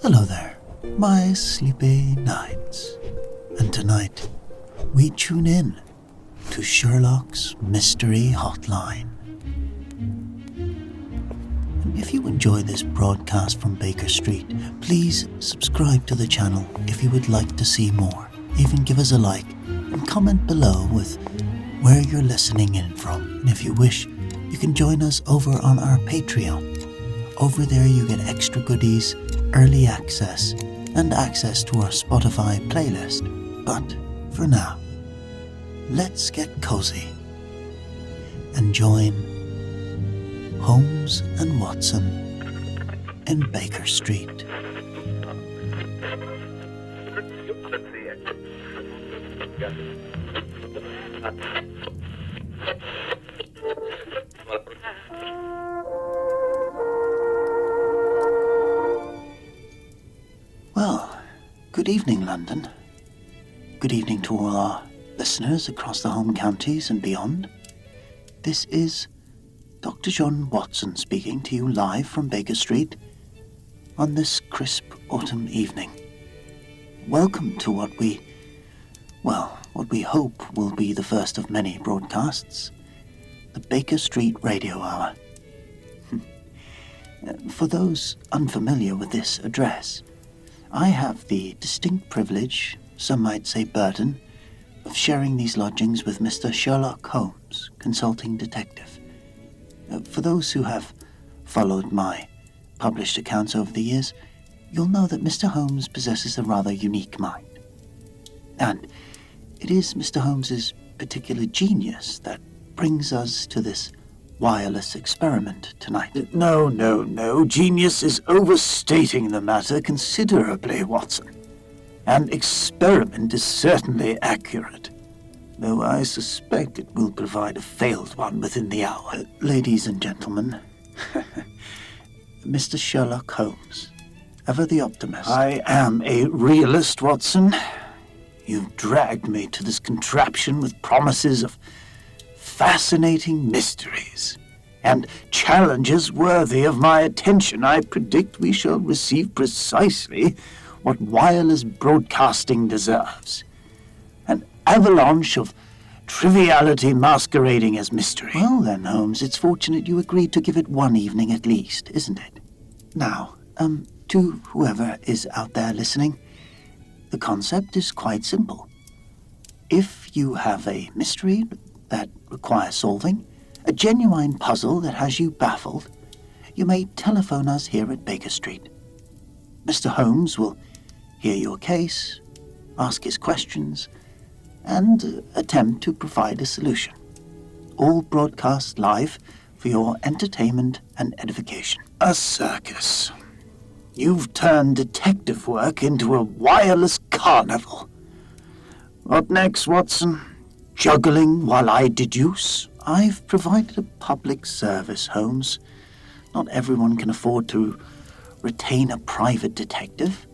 Hello there, my sleepy nights. And tonight, we tune in to Sherlock's Mystery Hotline. And if you enjoy this broadcast from Baker Street, please subscribe to the channel if you would like to see more. Even give us a like and comment below with where you're listening in from. And if you wish, you can join us over on our Patreon. Over there you get extra goodies, early access, and access to our Spotify playlist. But for now, let's get cozy and join Holmes and Watson in Baker Street. Well, good evening, London. Good evening to all our listeners across the home counties and beyond. This is Dr. John Watson speaking to you live from Baker Street on this crisp autumn evening. Welcome to what we hope will be the first of many broadcasts, the Baker Street Radio Hour. For those unfamiliar with this address, I have the distinct privilege, some might say burden, of sharing these lodgings with Mr. Sherlock Holmes, consulting detective. For those who have followed my published accounts over the years, you'll know that Mr. Holmes possesses a rather unique mind. And it is Mr. Holmes's particular genius that brings us to this wireless experiment tonight. No. Genius is overstating the matter considerably, Watson. An experiment is certainly accurate, though I suspect it will provide a failed one within the hour. Ladies and gentlemen, Mr. Sherlock Holmes, ever the optimist. I am a realist, Watson. You've dragged me to this contraption with promises of fascinating mysteries and challenges worthy of my attention. I predict we shall receive precisely what wireless broadcasting deserves. An avalanche of triviality masquerading as mystery. Well then, Holmes, it's fortunate you agreed to give it one evening at least, isn't it? Now, to whoever is out there listening, the concept is quite simple. If you have a mystery that requires solving, a genuine puzzle that has you baffled, you may telephone us here at Baker Street. Mr. Holmes will hear your case, ask his questions, and attempt to provide a solution. All broadcast live for your entertainment and edification. A circus. You've turned detective work into a wireless carnival. What next, Watson? Juggling while I deduce? I've provided a public service, Holmes. Not everyone can afford to retain a private detective.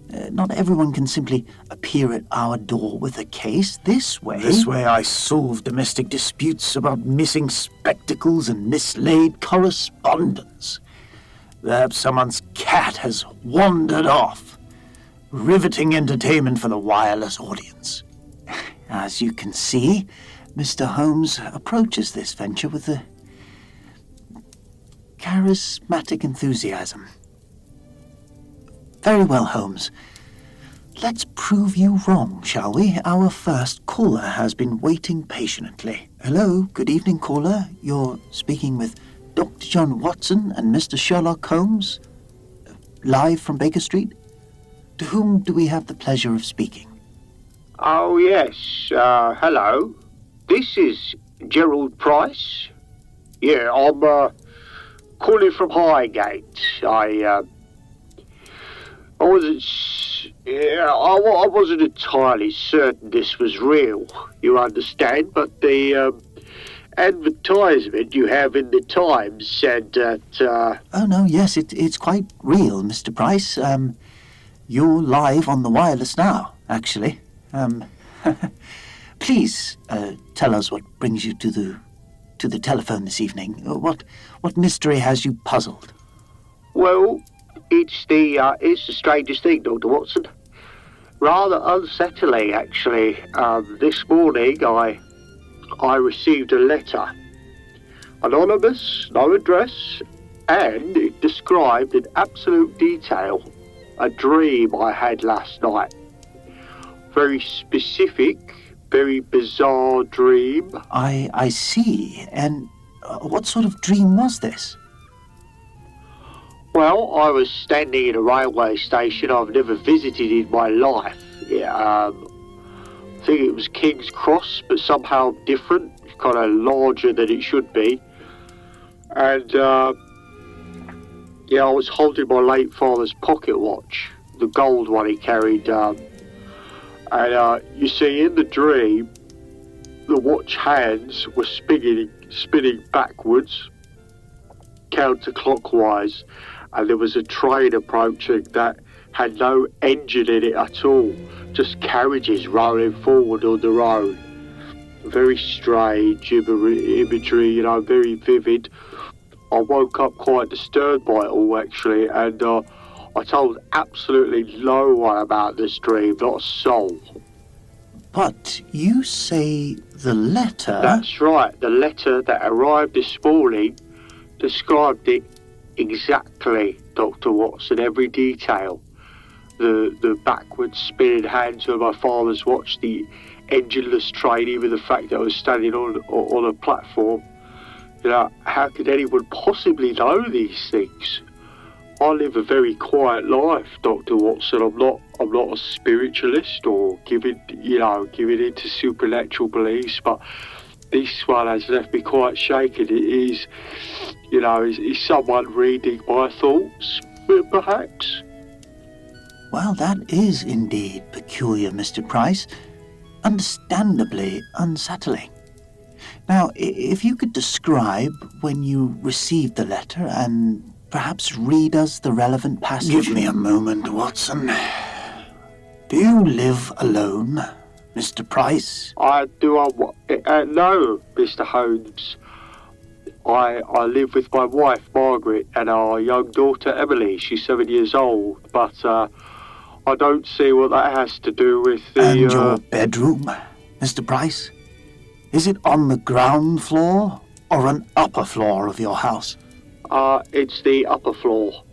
Not everyone can simply appear at our door with a case. This way I solve domestic disputes about missing spectacles and mislaid correspondence. Perhaps someone's cat has wandered off. Riveting entertainment for the wireless audience. As you can see, Mr. Holmes approaches this venture with a charismatic enthusiasm. Very well, Holmes. Let's prove you wrong, shall we? Our first caller has been waiting patiently. Hello, good evening, caller. You're speaking with Dr. John Watson and Mr. Sherlock Holmes, live from Baker Street. To whom do we have the pleasure of speaking? Oh, yes. Hello. This is Gerald Price. Yeah, I'm calling from Highgate. I wasn't entirely certain this was real, you understand, but the advertisement you have in the Times said that... Oh, no, yes, it's quite real, Mr. Price. You're live on the wireless now, actually. Please tell us what brings you to the telephone this evening. What mystery has you puzzled? Well, it's the strangest thing, Dr. Watson. Rather unsettling, actually. This morning, I received a letter. Anonymous, no address, and it described in absolute detail a dream I had last night. Very specific, very bizarre dream. I see. And what sort of dream was this? Well, I was standing in a railway station I've never visited in my life. I think it was King's Cross, but somehow different, kind of larger than it should be. And, I was holding my late father's pocket watch, the gold one he carried. You see, in the dream, the watch hands were spinning backwards, counterclockwise, and there was a train approaching that had no engine in it at all, just carriages rolling forward on the road. Very strange imagery, very vivid. I woke up quite disturbed by it all, actually, and I told absolutely no one about this dream, not a soul. But you say the letter... That's right, the letter that arrived this morning described it exactly, Dr. Watson, every detail. The backward spinning hands of my father's watch, the engineless train, even the fact that I was standing on a platform. How could anyone possibly know these things? I live a very quiet life, Dr. Watson. I'm not a spiritualist or giving into supernatural beliefs, but this one has left me quite shaken. It is, is someone reading my thoughts, perhaps? Well, that is indeed peculiar, Mr. Price. Understandably unsettling. Now, if you could describe when you received the letter and perhaps read us the relevant passage. Give me a moment, Watson. Do you live alone, Mr. Price? I do. No, Mr. Holmes. I live with my wife, Margaret, and our young daughter, Emily. She's 7 years old, but I don't see what that has to do with the... And your bedroom, Mr. Price? Is it on the ground floor or an upper floor of your house? It's the upper floor.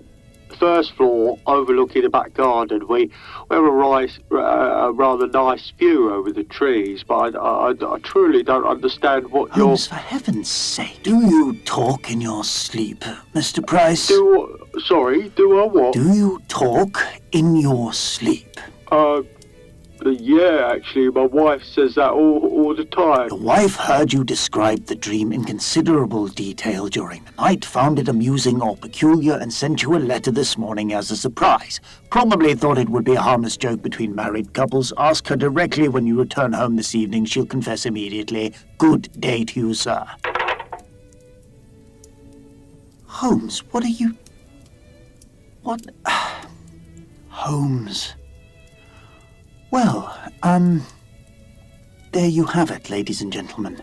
First floor overlooking the back garden. We have a rather nice view over the trees, but I truly don't understand what Holmes, for heaven's sake, do you talk in your sleep, Mr. Price? Do I what? Do you talk in your sleep? Yeah, actually, my wife says that all the time. Your wife heard you describe the dream in considerable detail during the night, found it amusing or peculiar, and sent you a letter this morning as a surprise. Probably thought it would be a harmless joke between married couples. Ask her directly when you return home this evening. She'll confess immediately. Good day to you, sir. Holmes, what are you... What... Holmes... Well, there you have it, ladies and gentlemen.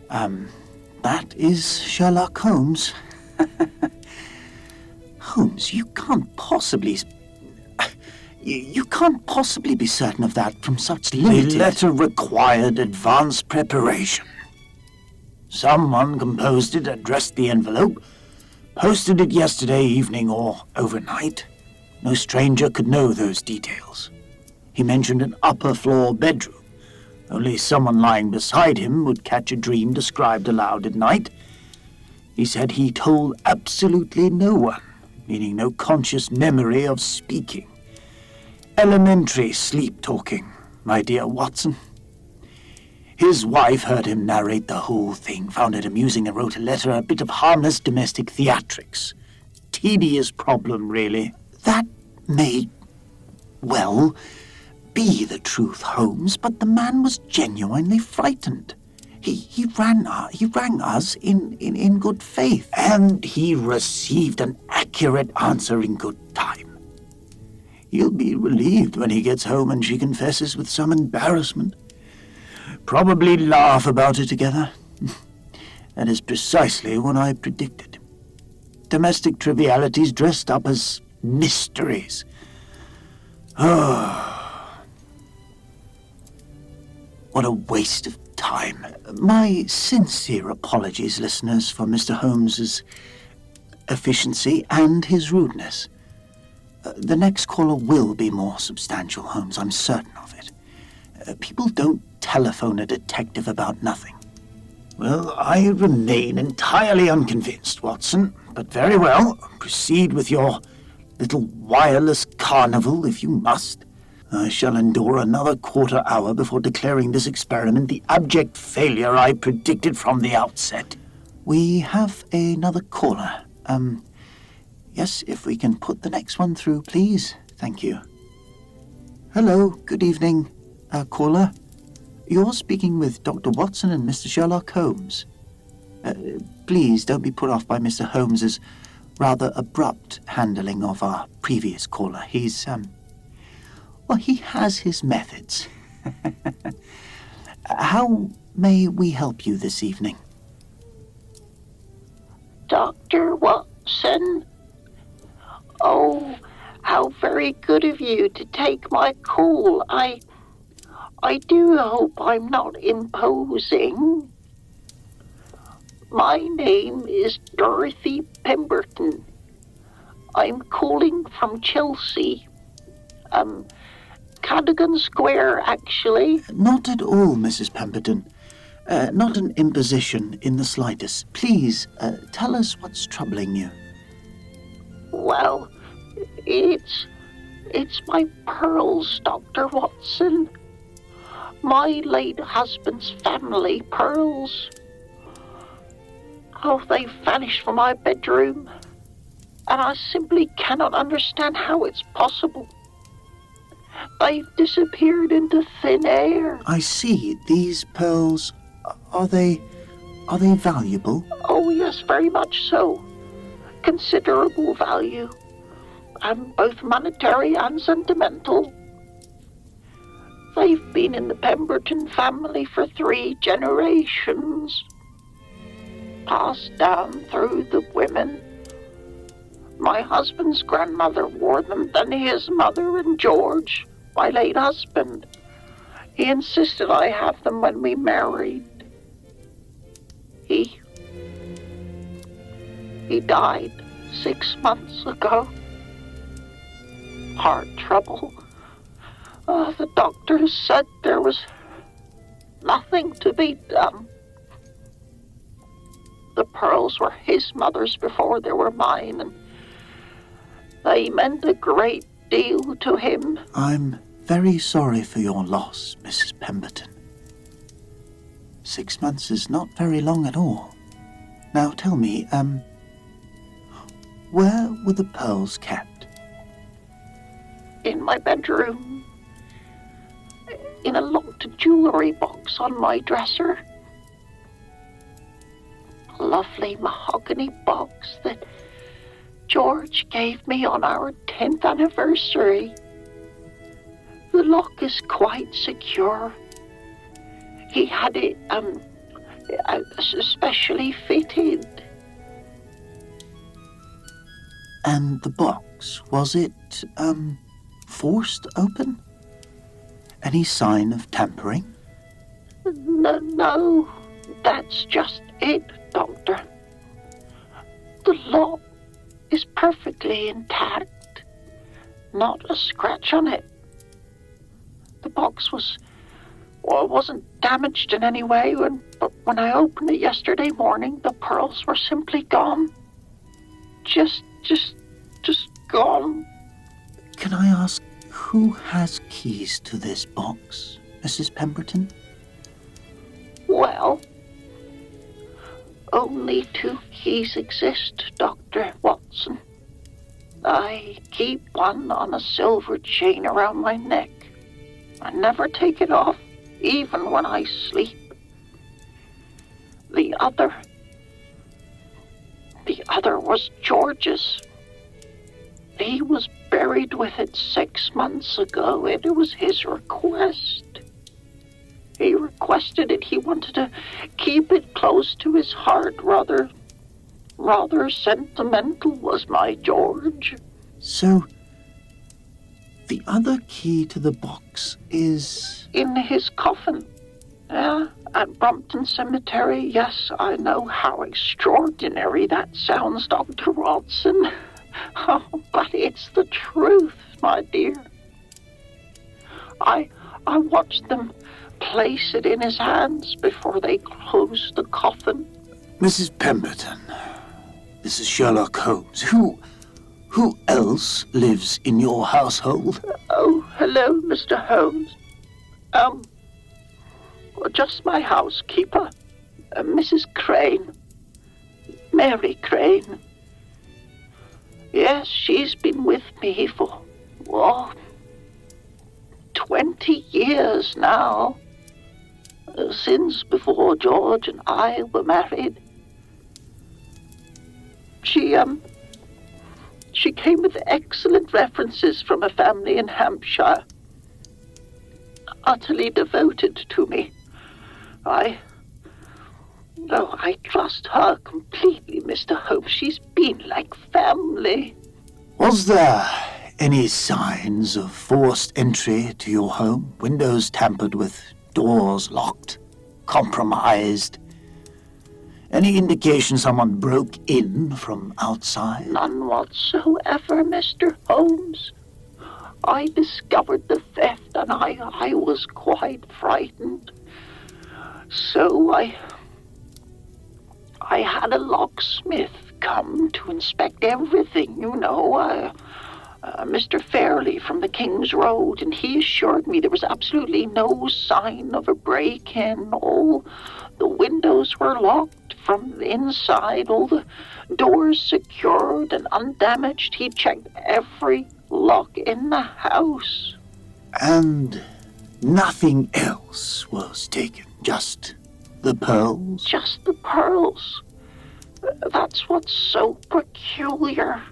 That is Sherlock Holmes. Holmes, you can't possibly... You can't possibly be certain of that from such limited... The letter required advanced preparation. Someone composed it, addressed the envelope, posted it yesterday evening or overnight. No stranger could know those details. He mentioned an upper floor bedroom. Only someone lying beside him would catch a dream described aloud at night. He said he told absolutely no one, meaning no conscious memory of speaking. Elementary sleep-talking, my dear Watson. His wife heard him narrate the whole thing, found it amusing and wrote a letter, a bit of harmless domestic theatrics. Tedious problem, really. That may, well... be the truth, Holmes, but the man was genuinely frightened. He rang us in good faith, and he received an accurate answer in good time. He'll be relieved when he gets home and she confesses with some embarrassment. Probably laugh about it together. That is precisely what I predicted. Domestic trivialities dressed up as mysteries. Oh, what a waste of time. My sincere apologies, listeners, for Mr. Holmes's efficiency and his rudeness. The next caller will be more substantial, Holmes. I'm certain of it. People don't telephone a detective about nothing. Well, I remain entirely unconvinced, Watson. But very well. Proceed with your little wireless carnival if you must. I shall endure another quarter hour before declaring this experiment the abject failure I predicted from the outset. We have another caller. Yes, if we can put the next one through, please. Thank you. Hello, good evening, caller. You're speaking with Dr. Watson and Mr. Sherlock Holmes. Please don't be put off by Mr. Holmes's rather abrupt handling of our previous caller. He's, well, he has his methods. How may we help you this evening? Dr. Watson? Oh, how very good of you to take my call. I do hope I'm not imposing. My name is Dorothy Pemberton. I'm calling from Chelsea. Cadogan Square, actually. Not at all, Mrs. Pemberton. Not an imposition in the slightest. Please, tell us what's troubling you. Well, it's my pearls, Dr. Watson. My late husband's family pearls. Oh, they vanished from my bedroom, and I simply cannot understand how it's possible. They've disappeared into thin air. I see. These pearls, are they valuable? Oh, yes, very much so. Considerable value, and both monetary and sentimental. They've been in the Pemberton family for 3 generations. Passed down through the women. My husband's grandmother wore them, then his mother, and George, my late husband. He insisted I have them when we married. He died 6 months ago. Heart trouble. The doctors said there was nothing to be done. The pearls were his mother's before they were mine, and they meant a great deal to him. I'm very sorry for your loss, Mrs. Pemberton. 6 months is not very long at all. Now tell me, where were the pearls kept? In my bedroom. In a locked jewelry box on my dresser. A lovely mahogany box that George gave me on our 10th anniversary. The lock is quite secure. He had it, specially fitted. And the box, was it, forced open? Any sign of tampering? No, that's just it, Doctor. The lock is perfectly intact. Not a scratch on it. The box wasn't damaged in any way, but when I opened it yesterday morning, the pearls were simply gone. Just gone. Can I ask, who has keys to this box, Mrs. Pemberton? Well, only 2 keys exist, Dr. Watson. I keep one on a silver chain around my neck. I never take it off, even when I sleep. The other was George's. He was buried with it 6 months ago, and it was his request. He requested it. He wanted to keep it close to his heart. Rather sentimental was my George. So, the other key to the box is... in his coffin. Yeah, at Brompton Cemetery. Yes, I know how extraordinary that sounds, Dr. Watson. Oh, but it's the truth, my dear. I watched them place it in his hands before they closed the coffin. Mrs. Pemberton, this is Sherlock Holmes. Who else lives in your household? Oh, hello, Mr. Holmes. Just my housekeeper, Mrs. Crane. Mary Crane. Yes, she's been with me for, 20 years now. Since before George and I were married. She came with excellent references from a family in Hampshire. Utterly devoted to me. I trust her completely, Mr. Holmes. She's been like family. Was there any signs of forced entry to your home? Windows tampered with, doors locked, compromised? Any indication someone broke in from outside? None whatsoever, Mr. Holmes. I discovered the theft and I was quite frightened. So I had a locksmith come to inspect everything, Mr. Fairley from the King's Road, and he assured me there was absolutely no sign of a break-in. All the windows were locked from the inside, all the doors secured and undamaged. He checked every lock in the house. And nothing else was taken, just the pearls? Just the pearls. That's what's so peculiar.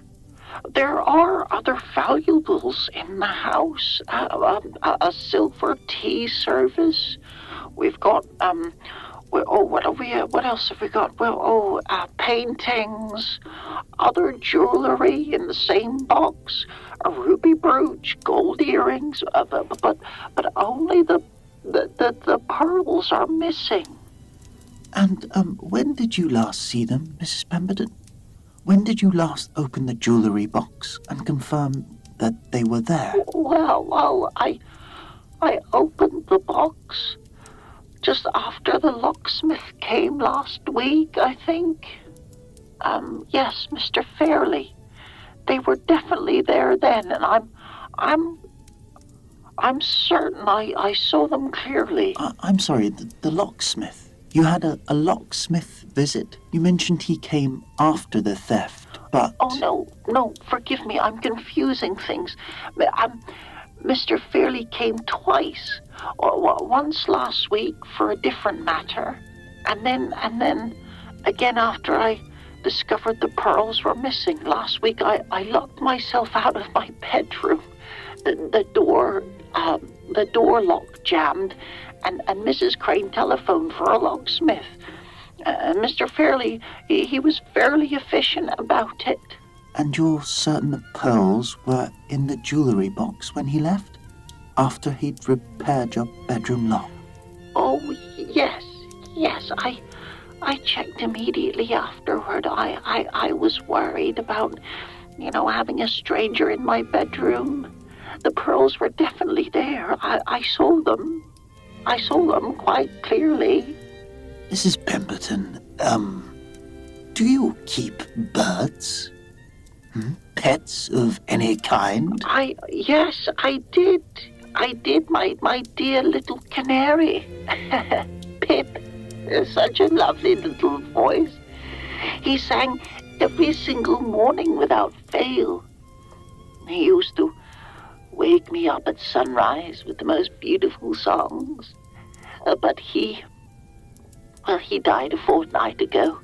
There are other valuables in the house. A silver tea service. We've got, what else have we got? Paintings, other jewelry in the same box, a ruby brooch, gold earrings, but only the pearls are missing. And when did you last see them, Mrs. Pemberton? When did you last open the jewellery box and confirm that they were there? Well, I opened the box just after the locksmith came last week, I think. Yes, Mr. Fairley. They were definitely there then, and I'm certain I saw them clearly. I'm sorry, the locksmith. You had a locksmith visit? You mentioned he came after the theft, but... Oh, no, forgive me, I'm confusing things. Mr. Fairley came twice. Once last week for a different matter, and then again after I discovered the pearls were missing. Last week I locked myself out of my bedroom. The door lock jammed, and Mrs. Crane telephoned for a locksmith. Mr. Fairley, he was fairly efficient about it. And you're certain the pearls were in the jewellery box when he left? After he'd repaired your bedroom lock? Oh, yes, I checked immediately afterward. I was worried about, having a stranger in my bedroom. The pearls were definitely there. I saw them. I saw them quite clearly. Mrs. Pemberton, do you keep birds? Pets of any kind? Yes, I did. My dear little canary. Pip. Such a lovely little voice. He sang every single morning without fail. He used to wake me up at sunrise with the most beautiful songs. But he died a fortnight ago.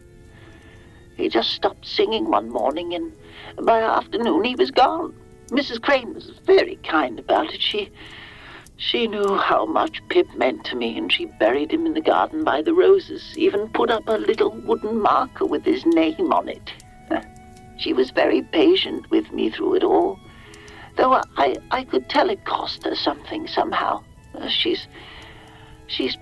He just stopped singing one morning, and by afternoon he was gone. Mrs. Crane was very kind about it. She knew how much Pip meant to me, and she buried him in the garden by the roses, even put up a little wooden marker with his name on it. She was very patient with me through it all, though I could tell it cost her something somehow. She's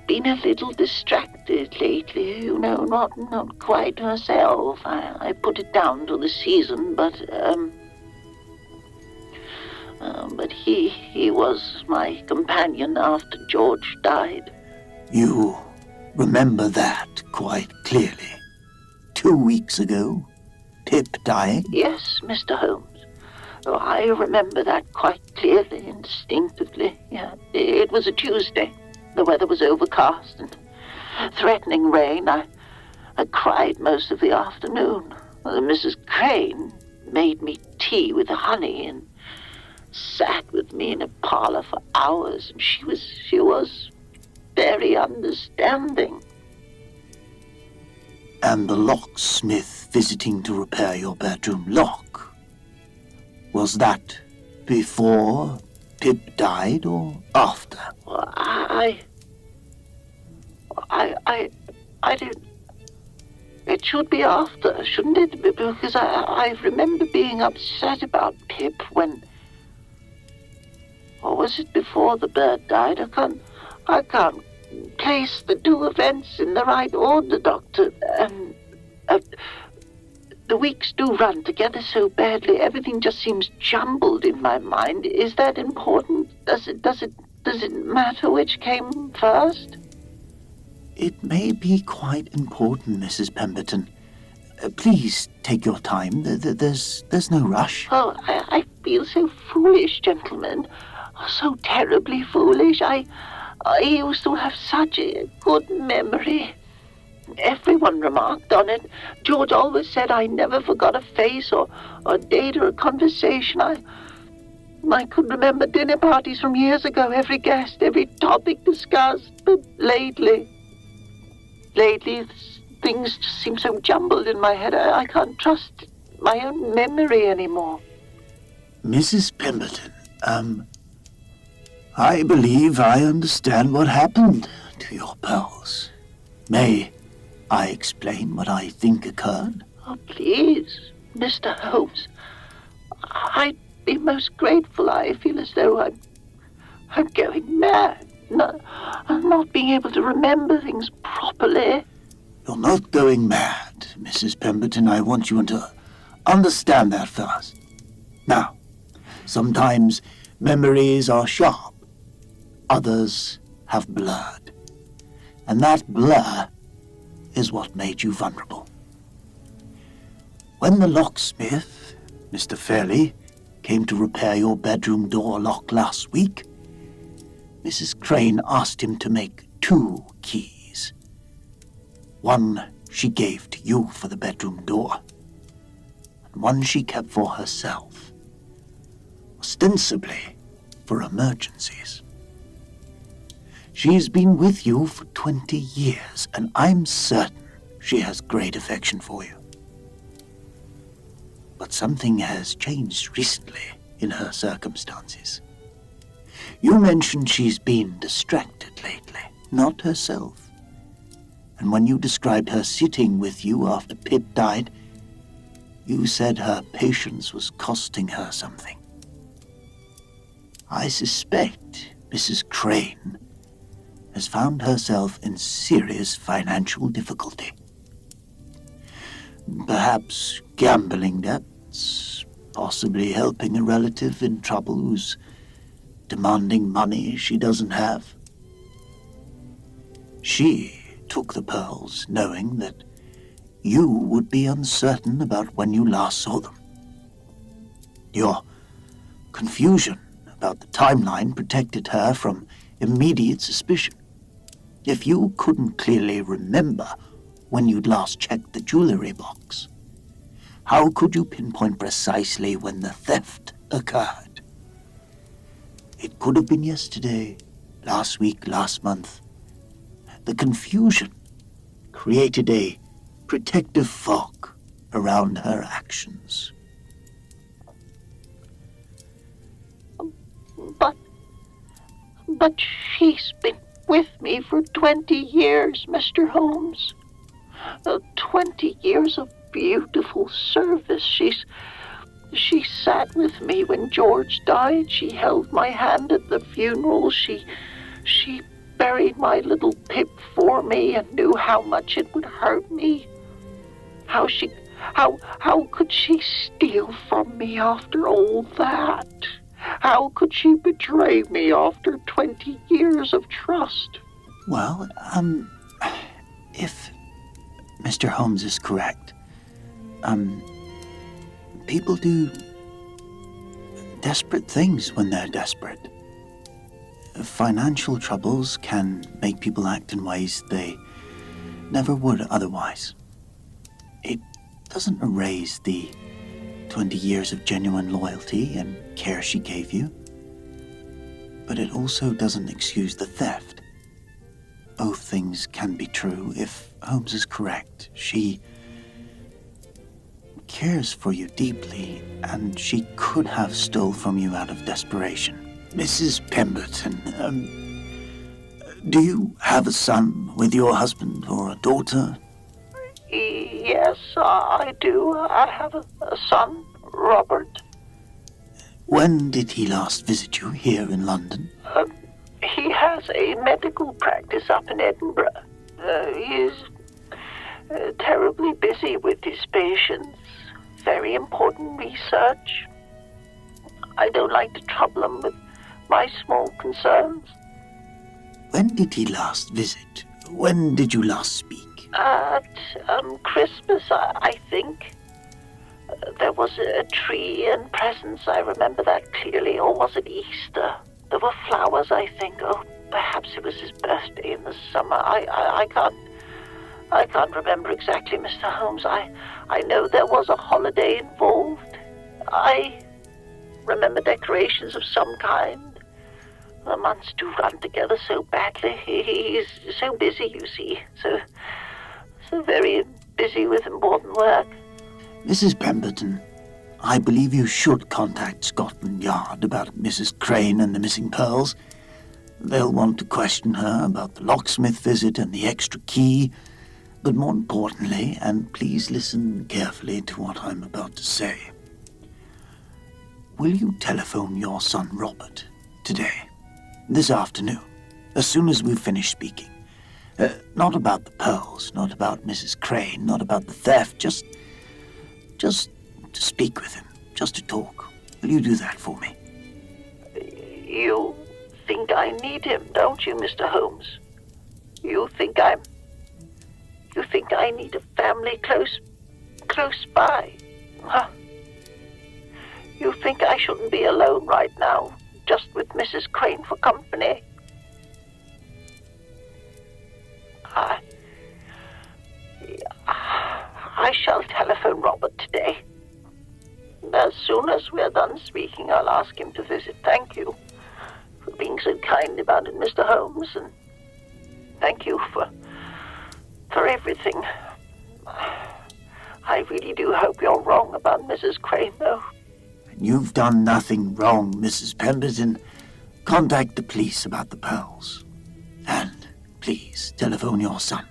been a little distracted lately, you know, not quite herself. I put it down to the season, but he was my companion after George died. You remember that quite clearly. 2 weeks ago, Pip dying? Yes, Mr. Holmes. Oh, I remember that quite clearly and distinctively. Yeah, it was a Tuesday. The weather was overcast and threatening rain. I cried most of the afternoon. Mrs. Crane made me tea with honey and sat with me in a parlor for hours. And she was very understanding. And the locksmith visiting to repair your bedroom lock, was that before Pip died or after? Well, I don't... It should be after, shouldn't it? Because I remember being upset about Pip when... Or was it before the bird died? I can't place the two events in the right order, Doctor. The weeks do run together so badly. Everything just seems jumbled in my mind. Is that important? Does it matter which came first? It may be quite important, Mrs. Pemberton. Please take your time. There's no rush. Oh, I feel so foolish, gentlemen. So terribly foolish. I used to have such a good memory. Everyone remarked on it. George always said I never forgot a face or a date or a conversation. I could remember dinner parties from years ago, every guest, every topic discussed. But lately, things just seem so jumbled in my head. I can't trust my own memory anymore. Mrs. Pemberton, I believe I understand what happened to your pearls. May I explain what I think occurred? Oh, please, Mr. Holmes. I'd be most grateful. I feel as though I'm going mad. I'm not being able to remember things properly. You're not going mad, Mrs. Pemberton. I want you to understand that first. Now, sometimes memories are sharp. Others have blurred. And that blur is what made you vulnerable. When the locksmith, Mr. Fairley, came to repair your bedroom door lock last week, Mrs. Crane asked him to make 2 keys. One she gave to you for the bedroom door, and one she kept for herself, ostensibly for emergencies. She's been with you for 20 years, and I'm certain she has great affection for you. But something has changed recently in her circumstances. You mentioned she's been distracted lately, not herself. And when you described her sitting with you after Pip died, you said her patience was costing her something. I suspect Mrs. Crane has found herself in serious financial difficulty. Perhaps gambling debts, possibly helping a relative in trouble who's demanding money she doesn't have. She took the pearls knowing that you would be uncertain about when you last saw them. Your confusion about the timeline protected her from immediate suspicion. If you couldn't clearly remember when you'd last checked the jewelry box, how could you pinpoint precisely when the theft occurred? It could have been yesterday, last week, last month. The confusion created a protective fog around her actions. But she's been with me for 20 years, Mr. Holmes. 20 years of beautiful service. She sat with me when George died. She held my hand at the funeral. She buried my little Pip for me and knew how much it would hurt me. How could she steal from me after all that? How could she betray me after 20 years of trust? Well, if Mr. Holmes is correct, people do desperate things when they're desperate. Financial troubles can make people act in ways they never would otherwise. It doesn't erase the 20 years of genuine loyalty and care she gave you, but it also doesn't excuse the theft. Both things can be true. If Holmes is correct, she cares for you deeply, and she could have stole from you out of desperation. Mrs. Pemberton, do you have a son with your husband or a daughter? Yes, I do. I have a son, Robert. When did he last visit you here in London? He has a medical practice up in Edinburgh. He's terribly busy with his patients. Very important research. I don't like to trouble him with my small concerns. When did he last visit? When did you last speak? At Christmas, I think. There was a tree and presents, I remember that clearly. Or was it Easter? There were flowers, I think. Oh, perhaps it was his birthday in the summer. I can't remember exactly, Mr. Holmes. I know there was a holiday involved. I remember decorations of some kind. The months do run together so badly. He's so busy, you see. So very busy with important work. Mrs. Pemberton, I believe you should contact Scotland Yard about Mrs. Crane and the missing pearls. They'll want to question her about the locksmith visit and the extra key. But more importantly, and please listen carefully to what I'm about to say, will you telephone your son Robert today, this afternoon, as soon as we've finished speaking? Not about the pearls, not about Mrs. Crane, not about the theft, just to speak with him, just to talk. Will you do that for me? You think I need him, don't you, Mr. Holmes? You think I need a family close by? Huh? You think I shouldn't be alone right now, just with Mrs. Crane for company? I shall telephone Robert today. As soon as we're done speaking, I'll ask him to visit. Thank you for being so kind about it, Mr. Holmes, and thank you for everything. I really do hope you're wrong about Mrs. Crane, though. You've done nothing wrong, Mrs. Pemberton. Contact the police about the pearls. And please telephone your son.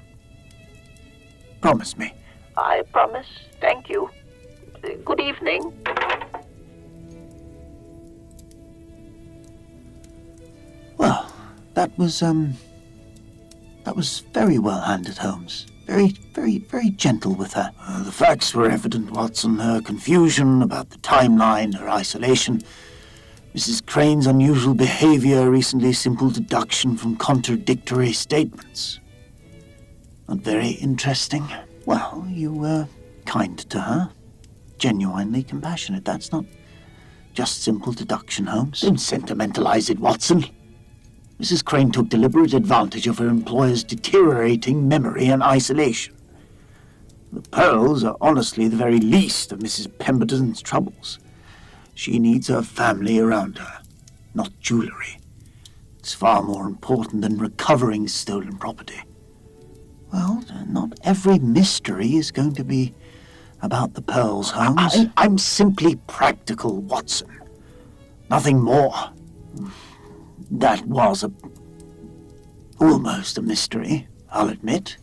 Promise me. I promise. Thank you. Good evening. Well, that was very well handled, Holmes. Very gentle with her. The facts were evident, Watson. Her confusion about the timeline, her isolation, Mrs. Crane's unusual behavior, recently simple deduction from contradictory statements. Not very interesting. Well, you were kind to her. Genuinely compassionate. That's not just simple deduction, Holmes. Don't sentimentalize it, Watson. Mrs. Crane took deliberate advantage of her employer's deteriorating memory and isolation. The pearls are honestly the very least of Mrs. Pemberton's troubles. She needs her family around her, not jewelry. It's far more important than recovering stolen property. Well, not every mystery is going to be about the pearls, Holmes. I'm simply practical, Watson. Nothing more. That was almost a mystery, I'll admit.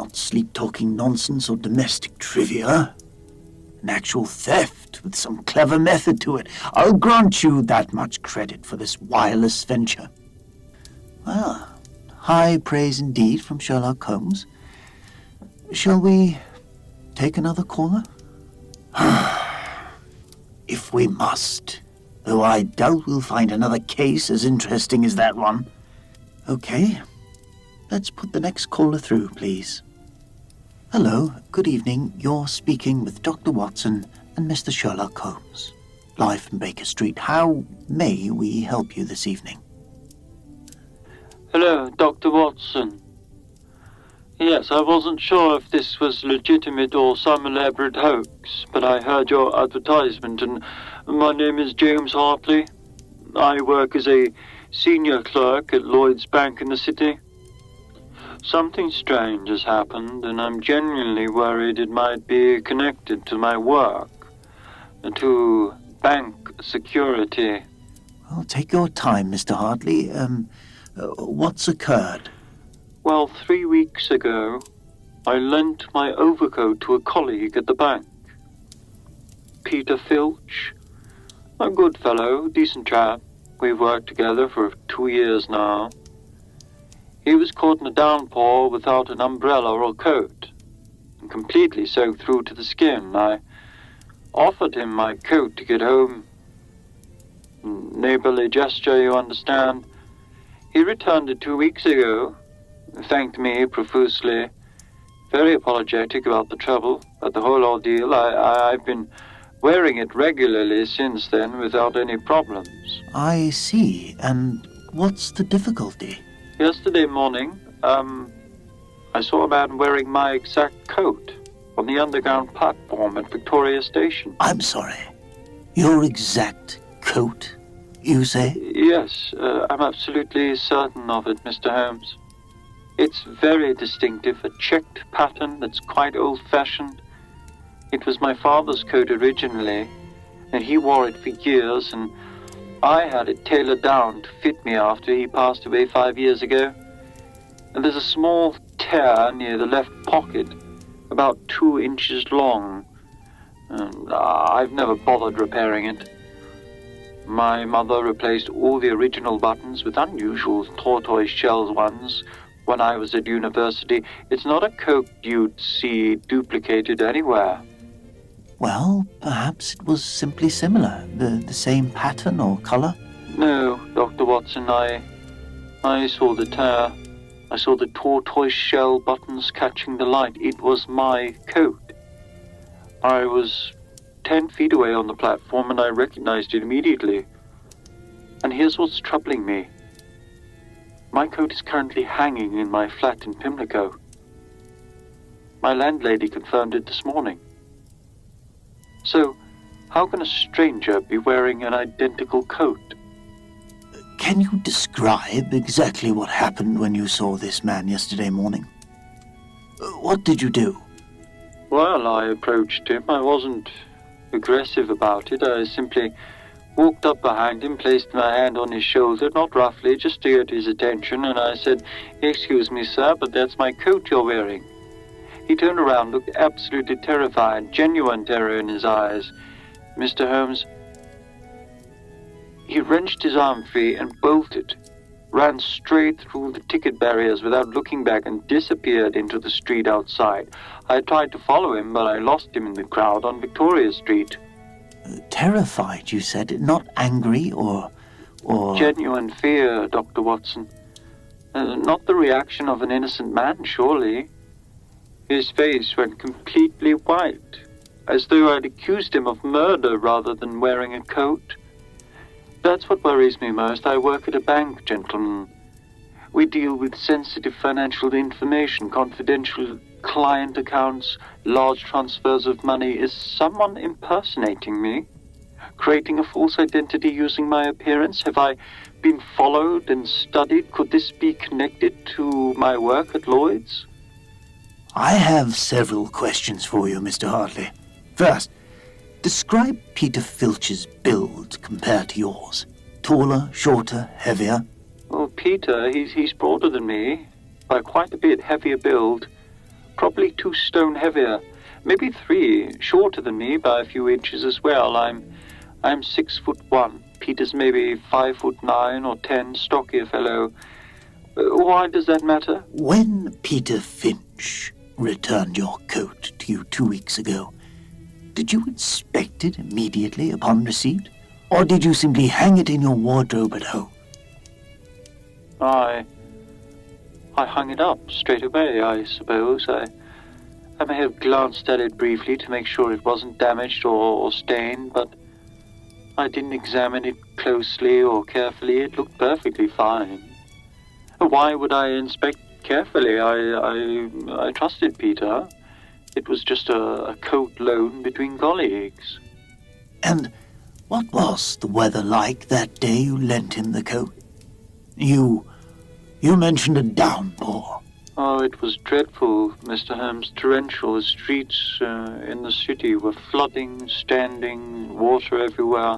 Not sleep-talking nonsense or domestic trivia. An actual theft with some clever method to it. I'll grant you that much credit for this wireless venture. Well, high praise indeed from Sherlock Holmes. Shall we take another caller? If we must, though I doubt we'll find another case as interesting as that one. Okay, let's put the next caller through, please. Hello, good evening. You're speaking with Dr. Watson and Mr. Sherlock Holmes. Live from Baker Street. How may we help you this evening? Hello, Dr. Watson. Yes, I wasn't sure if this was legitimate or some elaborate hoax, but I heard your advertisement, and my name is James Hartley. I work as a senior clerk at Lloyd's Bank in the city. Something strange has happened, and I'm genuinely worried it might be connected to my work, to bank security. Well, take your time, Mr. Hartley. What's occurred? Well, 3 weeks ago, I lent my overcoat to a colleague at the bank. Peter Filch, a good fellow, decent chap. We've worked together for 2 years now. He was caught in a downpour without an umbrella or coat, and completely soaked through to the skin. I offered him my coat to get home. Neighborly gesture, you understand. He returned it 2 weeks ago, thanked me profusely, very apologetic about the trouble, about the whole ordeal. I've been wearing it regularly since then without any problems. I see. And what's the difficulty? Yesterday morning, I saw a man wearing my exact coat on the underground platform at Victoria Station. I'm sorry. Your exact coat, you say? Yes, I'm absolutely certain of it, Mr. Holmes. It's very distinctive, a checked pattern that's quite old-fashioned. It was my father's coat originally, and he wore it for years, and I had it tailored down to fit me after he passed away 5 years ago. And there's a small tear near the left pocket, about 2 inches long. And I've never bothered repairing it. My mother replaced all the original buttons with unusual tortoise shell ones when I was at university. It's not a coat you'd see duplicated anywhere. Well, perhaps it was simply similar, the same pattern or color? No, Dr. Watson, I saw the tear. I saw the tortoise shell buttons catching the light. It was my coat. I was 10 feet away on the platform and I recognized it immediately. And here's what's troubling me. My coat is currently hanging in my flat in Pimlico. My landlady confirmed it this morning. So, how can a stranger be wearing an identical coat? Can you describe exactly what happened when you saw this man yesterday morning? What did you do? Well, I approached him. I wasn't aggressive about it. I simply walked up behind him, placed my hand on his shoulder, not roughly, just to get his attention, and I said, "Excuse me, sir, but that's my coat you're wearing." He turned around, looked absolutely terrified, genuine terror in his eyes. Mr. Holmes, he wrenched his arm free and bolted, ran straight through the ticket barriers without looking back and disappeared into the street outside. I tried to follow him, but I lost him in the crowd on Victoria Street. Terrified, you said, not angry or... Genuine fear, Dr. Watson. Not the reaction of an innocent man, surely. His face went completely white, as though I'd accused him of murder rather than wearing a coat. That's what worries me most. I work at a bank, gentlemen. We deal with sensitive financial information, confidential client accounts, large transfers of money. Is someone impersonating me? Creating a false identity using my appearance? Have I been followed and studied? Could this be connected to my work at Lloyd's? I have several questions for you, Mr. Hartley. First, describe Peter Filch's build compared to yours. Taller, shorter, heavier? Well, Peter, he's broader than me, by quite a bit, heavier build, probably 2 stone heavier, maybe 3, shorter than me by a few inches as well. I'm 6'1". Peter's maybe 5'9" or 10, stockier fellow. Why does that matter? When Peter Finch returned your coat to you 2 weeks ago, did you inspect it immediately upon receipt? Or did you simply hang it in your wardrobe at home? I hung it up straight away, I suppose. I may have glanced at it briefly to make sure it wasn't damaged or stained, but I didn't examine it closely or carefully. It looked perfectly fine. Why would I inspect carefully? I trusted Peter. It was just a coat loan between colleagues. And what was the weather like that day you lent him the coat? You mentioned a downpour. Oh, it was dreadful, Mr. Holmes. Torrential. The streets in the city were flooding, standing, water everywhere.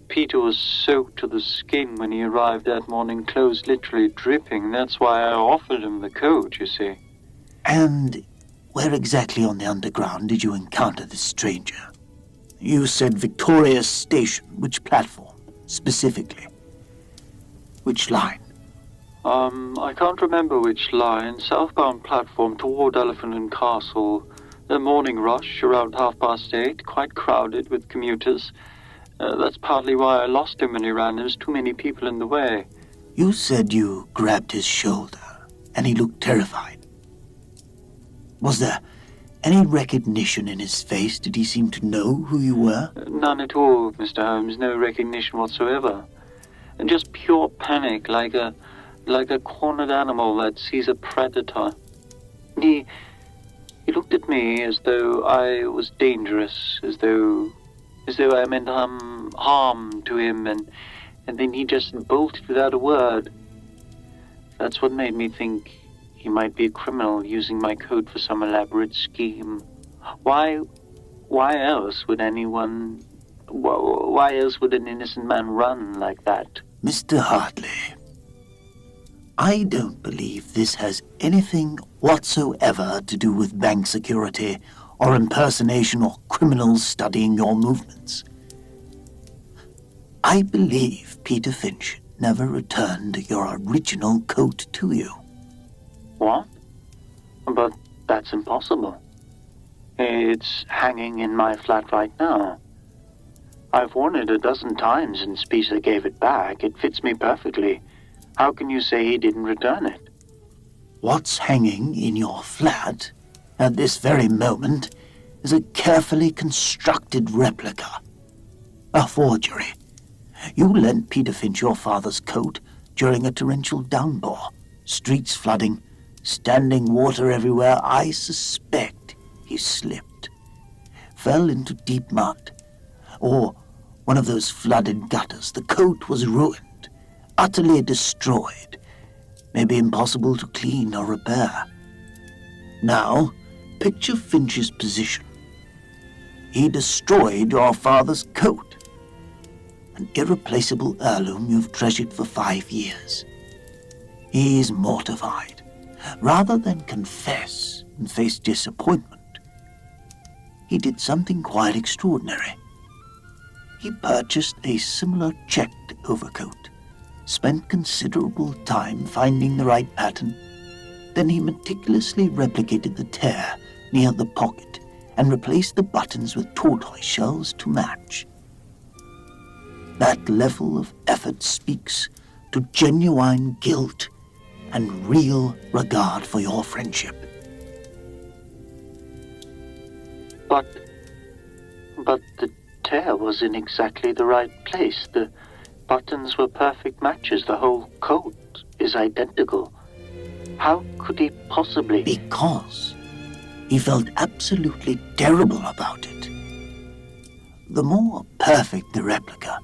Peter was soaked to the skin when he arrived that morning, clothes literally dripping. That's why I offered him the coat, you see. And where exactly on the underground did you encounter this stranger? You said Victoria Station. Which platform, specifically? Which line? I can't remember which line. Southbound platform toward Elephant and Castle. The morning rush, around 8:30, quite crowded with commuters. That's partly why I lost him when he ran. There was too many people in the way. You said you grabbed his shoulder, and he looked terrified. Was there any recognition in his face? Did he seem to know who you were? None at all, Mr. Holmes. No recognition whatsoever. And just pure panic, like a cornered animal that sees a predator. He looked at me as though I was dangerous, as though I meant harm to him, and then he just bolted without a word. That's what made me think he might be a criminal using my coat for some elaborate scheme. Why else would an innocent man run like that? Mr. Hartley, I don't believe this has anything whatsoever to do with bank security or impersonation or criminals studying your movements. I believe Peter Finch never returned your original coat to you. What? But that's impossible. It's hanging in my flat right now. I've worn it 12 times since Peter gave it back. It fits me perfectly. How can you say he didn't return it? What's hanging in your flat at this very moment is a carefully constructed replica. A forgery. You lent Peter Finch your father's coat during a torrential downpour. Streets flooding, standing water everywhere. I suspect he slipped, fell into deep mud, or one of those flooded gutters. The coat was ruined, utterly destroyed, maybe impossible to clean or repair. Now, picture Finch's position. He destroyed your father's coat, an irreplaceable heirloom you've treasured for 5 years. He's mortified. Rather than confess and face disappointment, he did something quite extraordinary. He purchased a similar checked overcoat, spent considerable time finding the right pattern. Then he meticulously replicated the tear near the pocket and replaced the buttons with tortoise shells to match. That level of effort speaks to genuine guilt and real regard for your friendship. But the tear was in exactly the right place. The buttons were perfect matches. The whole coat is identical. How could he possibly? Because he felt absolutely terrible about it. The more perfect the replica,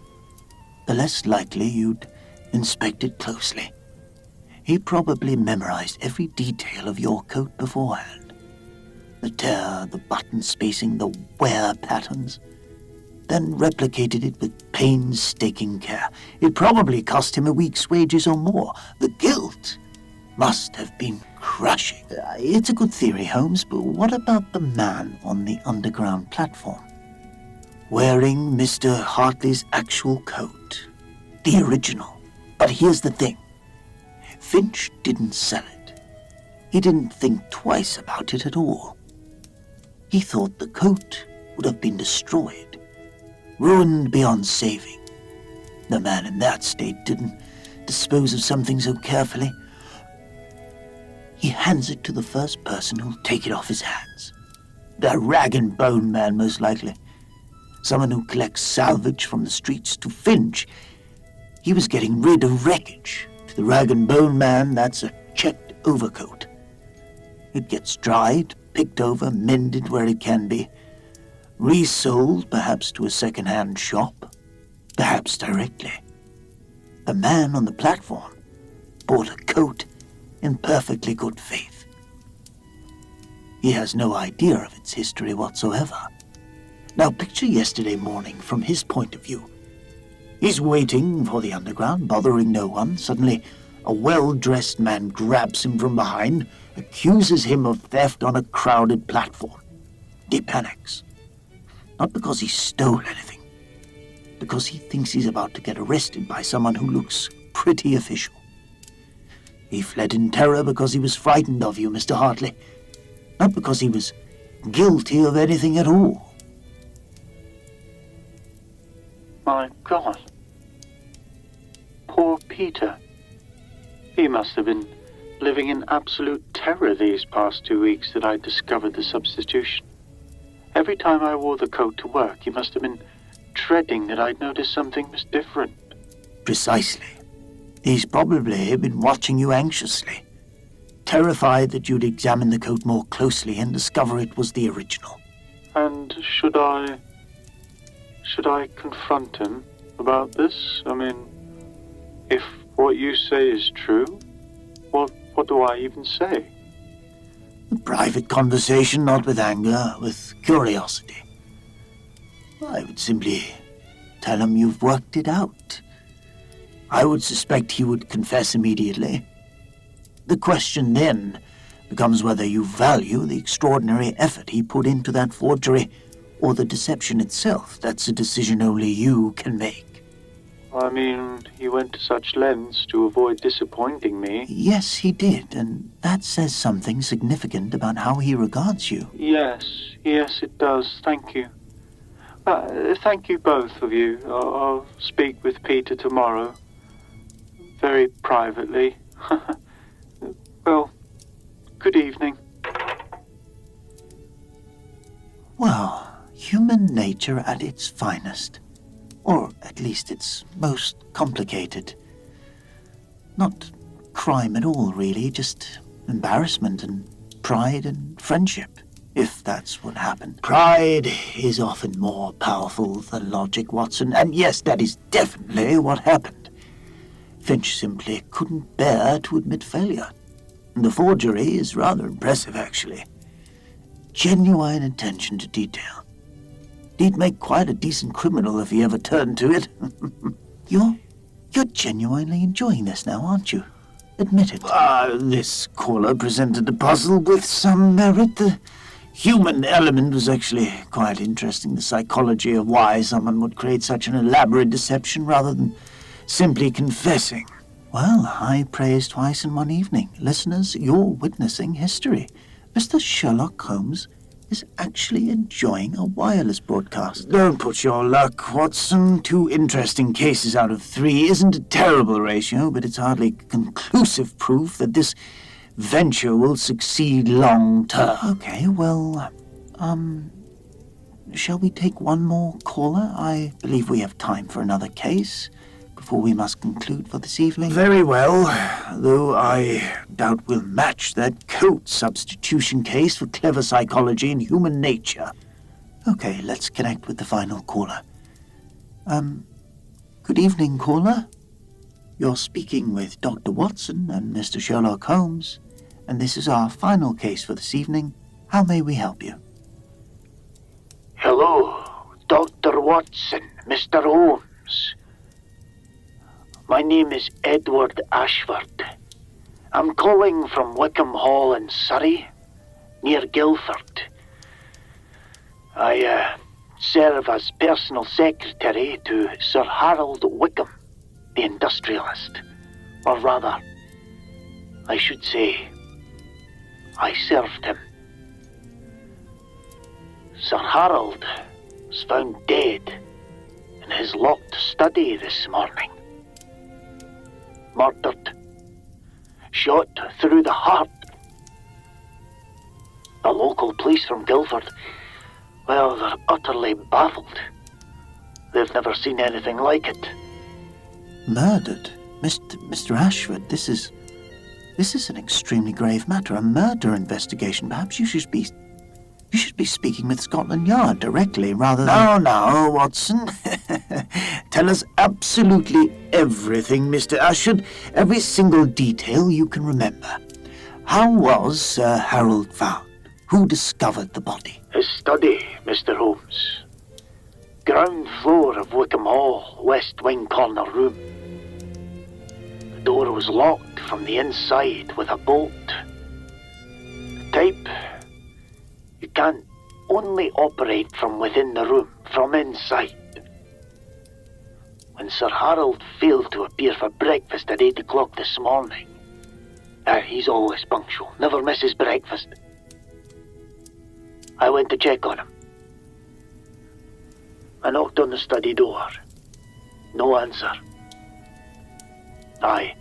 the less likely you'd inspect it closely. He probably memorized every detail of your coat beforehand. The tear, the button spacing, the wear patterns. Then replicated it with painstaking care. It probably cost him a week's wages or more. The guilt must have been crushing. It's a good theory, Holmes, but what about the man on the underground platform? Wearing Mr. Hartley's actual coat. The original. But here's the thing. Finch didn't sell it. He didn't think twice about it at all. He thought the coat would have been destroyed, ruined beyond saving. The man in that state didn't dispose of something so carefully. He hands it to the first person who'll take it off his hands. The rag and bone man, most likely. Someone who collects salvage from the streets. To Finch, he was getting rid of wreckage. To the rag and bone man, that's a checked overcoat. It gets dried, picked over, mended where it can be, resold perhaps to a second-hand shop, perhaps directly. The man on the platform bought a coat in perfectly good faith. He has no idea of its history whatsoever. Now picture yesterday morning from his point of view. He's waiting for the underground, bothering no one. Suddenly, a well-dressed man grabs him from behind, accuses him of theft on a crowded platform. He panics. Not because he stole anything, because he thinks he's about to get arrested by someone who looks pretty official. He fled in terror because he was frightened of you, Mr. Hartley, not because he was guilty of anything at all. My God. Poor Peter. He must have been living in absolute terror these past 2 weeks that I discovered the substitution. Every time I wore the coat to work, he must have been dreading that I'd noticed something was different. Precisely. He's probably been watching you anxiously, terrified that you'd examine the coat more closely and discover it was the original. And should I confront him about this? I mean, if what you say is true, what do I even say? A private conversation, not with anger, with curiosity. I would simply tell him you've worked it out. I would suspect he would confess immediately. The question then becomes whether you value the extraordinary effort he put into that forgery or the deception itself. That's a decision only you can make. I mean, he went to such lengths to avoid disappointing me. Yes, he did, and that says something significant about how he regards you. Yes, it does. Thank you. Thank you, both of you. I'll speak with Peter tomorrow. Very privately. Well, good evening. Well, human nature at its finest. Or at least its most complicated. Not crime at all, really, just embarrassment and pride and friendship, if that's what happened. Pride is often more powerful than logic, Watson, and yes, that is definitely what happened. Finch simply couldn't bear to admit failure. The forgery is rather impressive, actually. Genuine attention to detail. He'd make quite a decent criminal if he ever turned to it. You're genuinely enjoying this now, aren't you? Admit it. This caller presented a puzzle with some merit. The human element was actually quite interesting. The psychology of why someone would create such an elaborate deception rather than simply confessing. Well, high praise twice in one evening. Listeners, you're witnessing history. Mr. Sherlock Holmes is actually enjoying a wireless broadcast. Don't put your luck, Watson. 2 interesting cases out of 3 isn't a terrible ratio, but it's hardly conclusive proof that this venture will succeed long term. Okay, well, shall we take one more caller? I believe we have time for another case before we must conclude for this evening. Very well, though I doubt we'll match that coat substitution case for clever psychology and human nature. Okay, let's connect with the final caller. Good evening, caller. You're speaking with Dr. Watson and Mr. Sherlock Holmes, and this is our final case for this evening. How may we help you? Hello, Dr. Watson, Mr. Holmes. My name is Edward Ashford. I'm calling from Wickham Hall in Surrey, near Guildford. I serve as personal secretary to Sir Harold Wickham, the industrialist. Or rather, I should say, I served him. Sir Harold was found dead in his locked study this morning. Murdered. Shot through the heart. The local police from Guildford, well, they're utterly baffled. They've never seen anything like it. Murdered? Mr. Ashford, this is an extremely grave matter, a murder investigation. Perhaps you should be speaking with Scotland Yard directly rather than... Now, Watson. Tell us absolutely everything, Mr. Ashford. Every single detail you can remember. How was Sir Harold found? Who discovered the body? His study, Mr. Holmes. Ground floor of Wickham Hall, west wing corner room. The door was locked from the inside with a bolt. The type you can only operate from within the room, from inside. When Sir Harold failed to appear for breakfast at 8 o'clock this morning, he's always punctual, never misses breakfast. I went to check on him. I knocked on the study door. No answer. I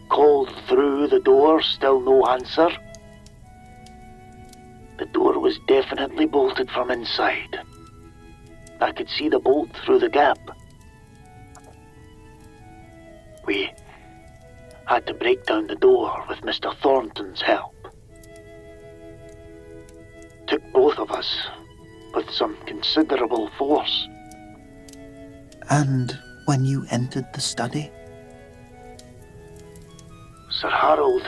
called through the door, still no answer. The door was definitely bolted from inside. I could see the bolt through the gap. We had to break down the door with Mr. Thornton's help. Took both of us with some considerable force. And when you entered the study? Sir Harold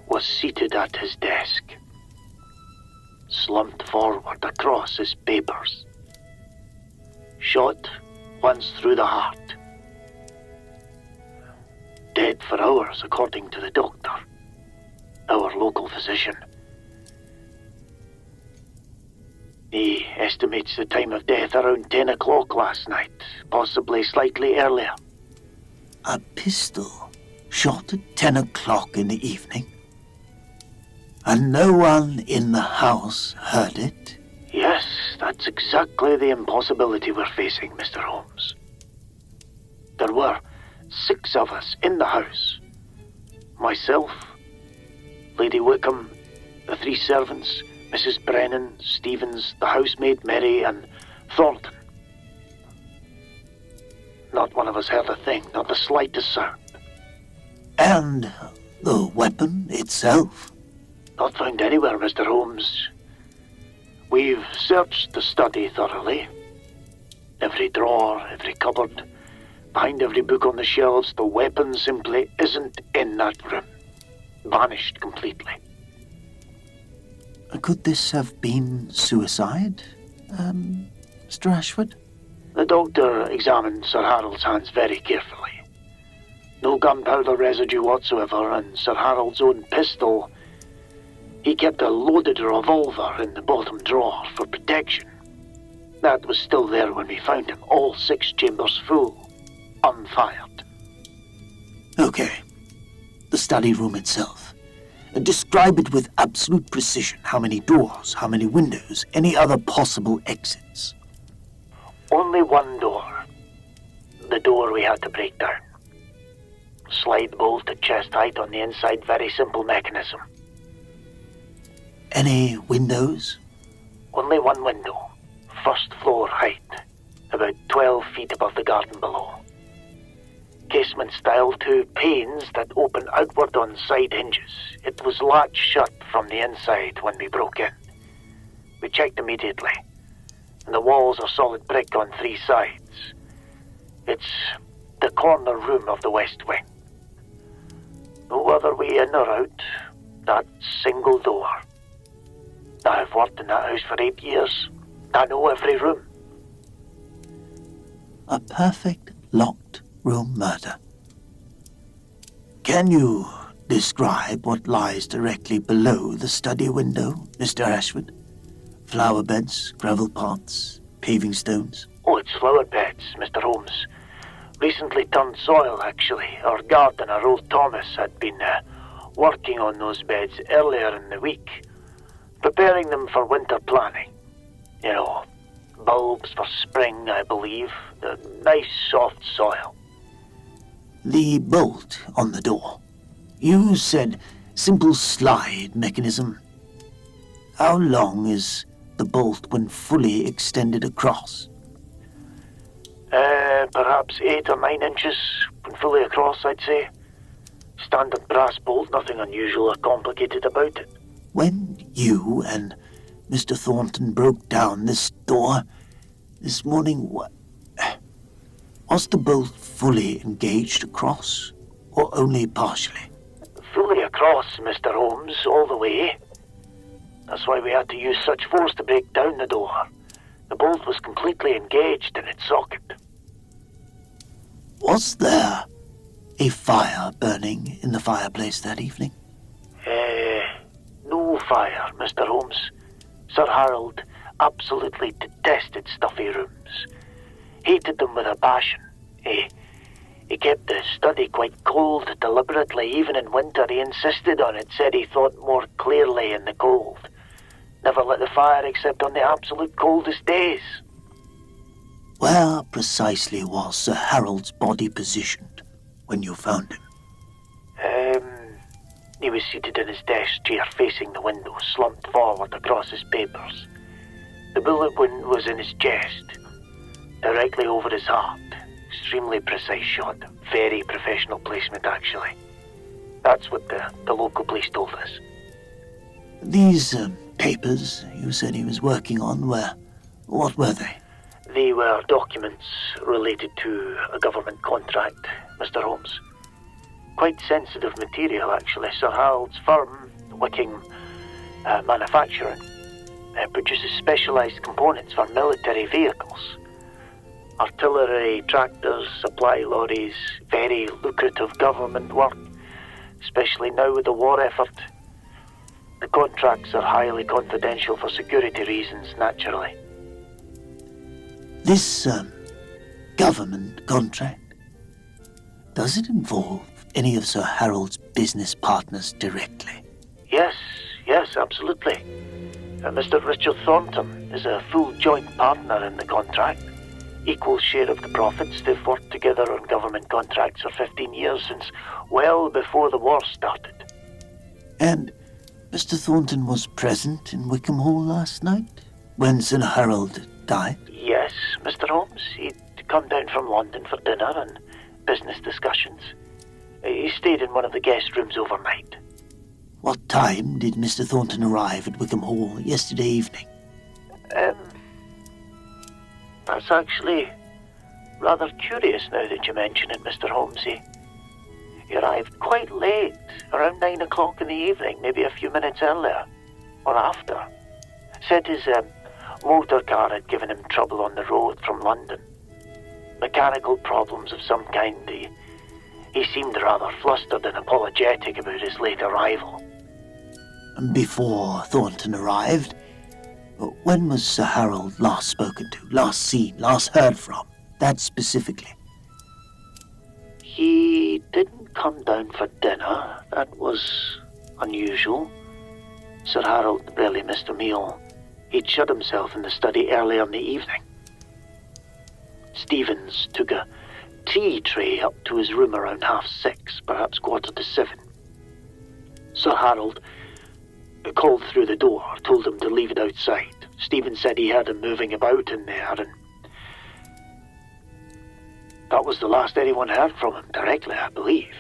was seated at his desk, slumped forward across his papers. Shot once through the heart. Dead for hours, according to the doctor, our local physician. He estimates the time of death around 10 o'clock last night, possibly slightly earlier. A pistol shot at 10 o'clock in the evening? And no one in the house heard it? Yes, that's exactly the impossibility we're facing, Mr. Holmes. There were 6 of us in the house. Myself, Lady Wickham, the 3 servants, Mrs. Brennan, Stevens, the housemaid Mary, and Thornton. Not one of us heard a thing, not the slightest sound. And the weapon itself? Not found anywhere, Mr. Holmes. We've searched the study thoroughly. Every drawer, every cupboard, behind every book on the shelves, the weapon simply isn't in that room. Vanished completely. Could this have been suicide, Mr. Ashford? The doctor examined Sir Harold's hands very carefully. No gunpowder residue whatsoever, and Sir Harold's own pistol. He kept a loaded revolver in the bottom drawer for protection. That was still there when we found him, all 6 chambers full, unfired. Okay. The study room itself. Describe it with absolute precision. How many doors, how many windows, any other possible exits? Only one door. The door we had to break down. Slide bolt at chest height on the inside, very simple mechanism. Any windows? Only one window. First floor height. About 12 feet above the garden below. Casement style, 2 panes that open outward on side hinges. It was latched shut from the inside when we broke in. We checked immediately, and the walls are solid brick on 3 sides. It's the corner room of the west wing. No other way in or out, that single door. I've worked in that house for 8 years. I know every room. A perfect locked room murder. Can you describe what lies directly below the study window, Mr. Ashford? Flower beds, gravel pots, paving stones? Oh, it's flower beds, Mr. Holmes. Recently turned soil, actually. Our gardener, old Thomas, had been working on those beds earlier in the week, preparing them for winter planting. You know, bulbs for spring, I believe. The nice soft soil. The bolt on the door. You said simple slide mechanism. How long is the bolt when fully extended across? Perhaps 8 or 9 inches when fully across, I'd say. Standard brass bolt, nothing unusual or complicated about it. When you and Mr. Thornton broke down this door this morning, was the bolt fully engaged across, or only partially? Fully across, Mr. Holmes, all the way. That's why we had to use such force to break down the door. The bolt was completely engaged in its socket. Was there a fire burning in the fireplace that evening? No fire, Mr. Holmes. Sir Harold absolutely detested stuffy rooms. Hated them with a passion. He kept the study quite cold deliberately. Even in winter he insisted on it, said he thought more clearly in the cold. Never lit the fire except on the absolute coldest days. Where precisely was Sir Harold's body positioned when you found him? He was seated in his desk chair facing the window, slumped forward across his papers. The bullet wound was in his chest, directly over his heart. Extremely precise shot. Very professional placement, actually. That's what the local police told us. These papers you said he was working on, what were they? They were documents related to a government contract, Mr. Holmes. Quite sensitive material, actually. Sir Harold's firm, Wickham Manufacturing, produces specialised components for military vehicles. Artillery, tractors, supply lorries, very lucrative government work, especially now with the war effort. The contracts are highly confidential for security reasons, naturally. This government contract, does it involve any of Sir Harold's business partners directly? Yes, absolutely. Mr. Richard Thornton is a full joint partner in the contract. Equal share of the profits. They've worked together on government contracts for 15 years, since well before the war started. And Mr. Thornton was present in Wickham Hall last night, when Sir Harold died? Yes, Mr. Holmes. He'd come down from London for dinner and business discussions. He stayed in one of the guest rooms overnight. What time did Mr. Thornton arrive at Wickham Hall yesterday evening? That's actually rather curious now that you mention it, Mr. Holmes. He arrived quite late, around 9 o'clock in the evening, maybe a few minutes earlier, or after. Said his motor car had given him trouble on the road from London. Mechanical problems of some kind. He seemed rather flustered and apologetic about his late arrival. Before Thornton arrived, when was Sir Harold last spoken to, last seen, last heard from? That specifically. He didn't come down for dinner. That was unusual. Sir Harold barely missed a meal. He'd shut himself in the study earlier in the evening. Stevens took a tea tray up to his room around 6:30, perhaps 7:15. Sir Harold called through the door, told him to leave it outside. Stevens said he heard him moving about in there, and that was the last anyone heard from him directly, I believe.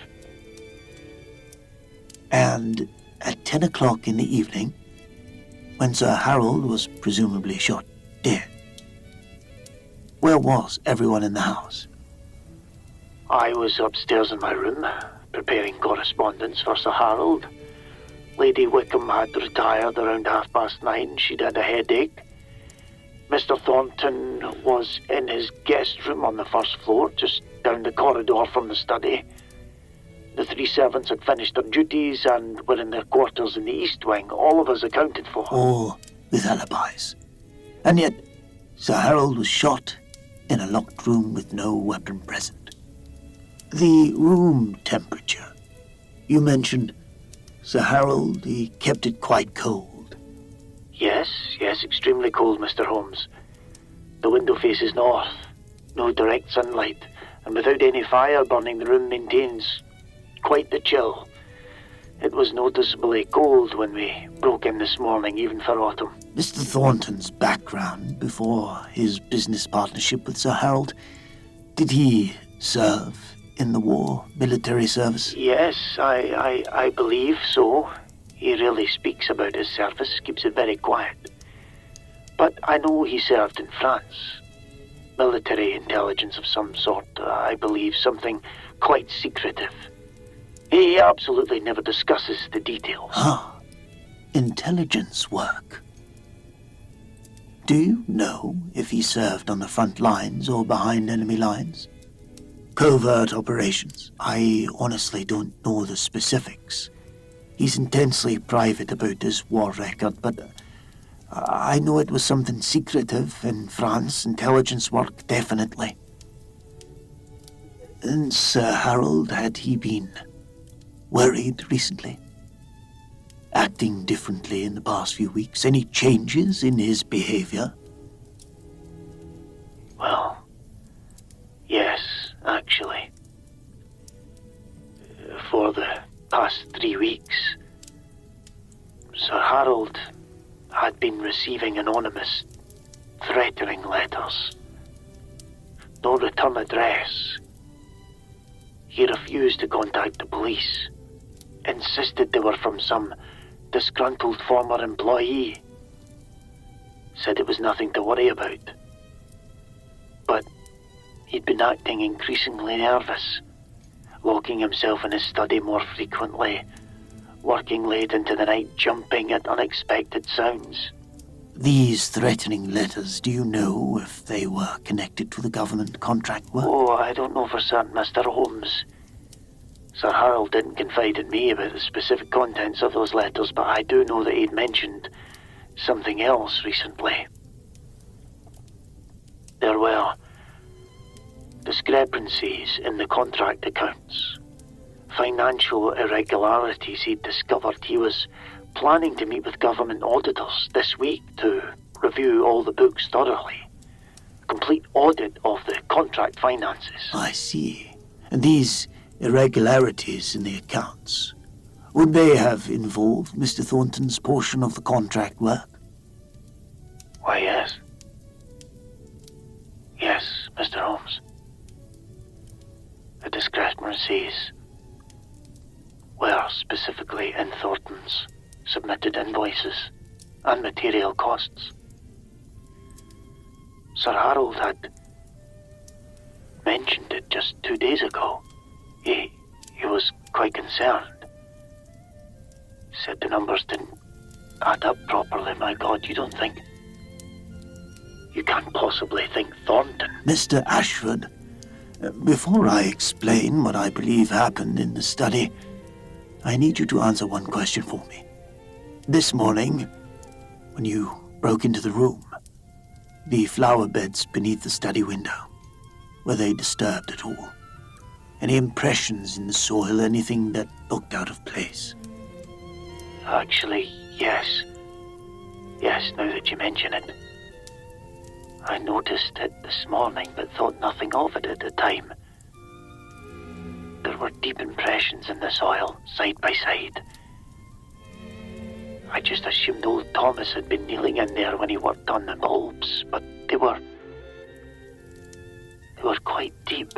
And at 10 o'clock in the evening, when Sir Harold was presumably shot dead, where was everyone in the house? I was upstairs in my room, preparing correspondence for Sir Harold. Lady Wickham had retired around 9:30. She'd had a headache. Mr. Thornton was in his guest room on the first floor, just down the corridor from the study. The 3 servants had finished their duties and were in their quarters in the east wing, all of us accounted for. All with alibis. And yet, Sir Harold was shot in a locked room with no weapon present. The room temperature. You mentioned Sir Harold, he kept it quite cold. Yes, extremely cold, Mr. Holmes. The window faces north, no direct sunlight, and without any fire burning, the room maintains quite the chill. It was noticeably cold when we broke in this morning, even for autumn. Mr. Thornton's background before his business partnership with Sir Harold, did he serve in the war, military service? Yes, I believe so. He rarely speaks about his service, keeps it very quiet. But I know he served in France. Military intelligence of some sort, I believe, something quite secretive. He absolutely never discusses the details. Intelligence work. Do you know if he served on the front lines or behind enemy lines? Covert operations. I honestly don't know the specifics. He's intensely private about his war record, but I know it was something secretive in France. Intelligence work, definitely. And Sir Harold, had he been worried recently? Acting differently in the past few weeks? Any changes in his behavior? Well, yes, actually. For the past 3 weeks, Sir Harold had been receiving anonymous, threatening letters. No return address. He refused to contact the police, insisted they were from some disgruntled former employee. Said it was nothing to worry about. But he'd been acting increasingly nervous, locking himself in his study more frequently, working late into the night, jumping at unexpected sounds. These threatening letters, do you know if they were connected to the government contract work? Oh, I don't know for certain, Mr. Holmes. Sir Harold didn't confide in me about the specific contents of those letters, but I do know that he'd mentioned something else recently. There were discrepancies in the contract accounts, financial irregularities he'd discovered. He was planning to meet with government auditors this week to review all the books thoroughly. A complete audit of the contract finances. I see. And these irregularities in the accounts, would they have involved Mr. Thornton's portion of the contract work? Why, yes. Yes, Mr. Holmes. The discrepancies were specifically in Thornton's submitted invoices and material costs. Sir Harold had mentioned it just 2 days ago. He was quite concerned. Said the numbers didn't add up properly. My God, you don't think... You can't possibly think Thornton... Mr. Ashford, before I explain what I believe happened in the study, I need you to answer one question for me. This morning, when you broke into the room, the flower beds beneath the study window, were they disturbed at all? Any impressions in the soil, anything that looked out of place? Actually, yes. Yes, now that you mention it. I noticed it this morning, but thought nothing of it at the time. There were deep impressions in the soil, side by side. I just assumed old Thomas had been kneeling in there when he worked on the bulbs, but they were quite deep.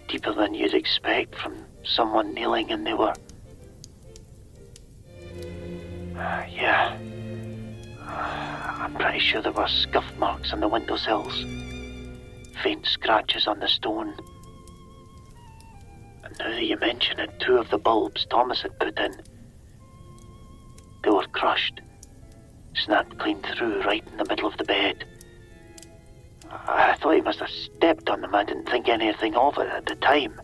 Deeper than you'd expect from someone kneeling, and they were... yeah. I'm pretty sure there were scuff marks on the windowsills. Faint scratches on the stone. And now that you mention it, 2 of the bulbs Thomas had put in, they were crushed. Snapped clean through right in the middle of the bed. I thought he must have stepped on them. I didn't think anything of it at the time.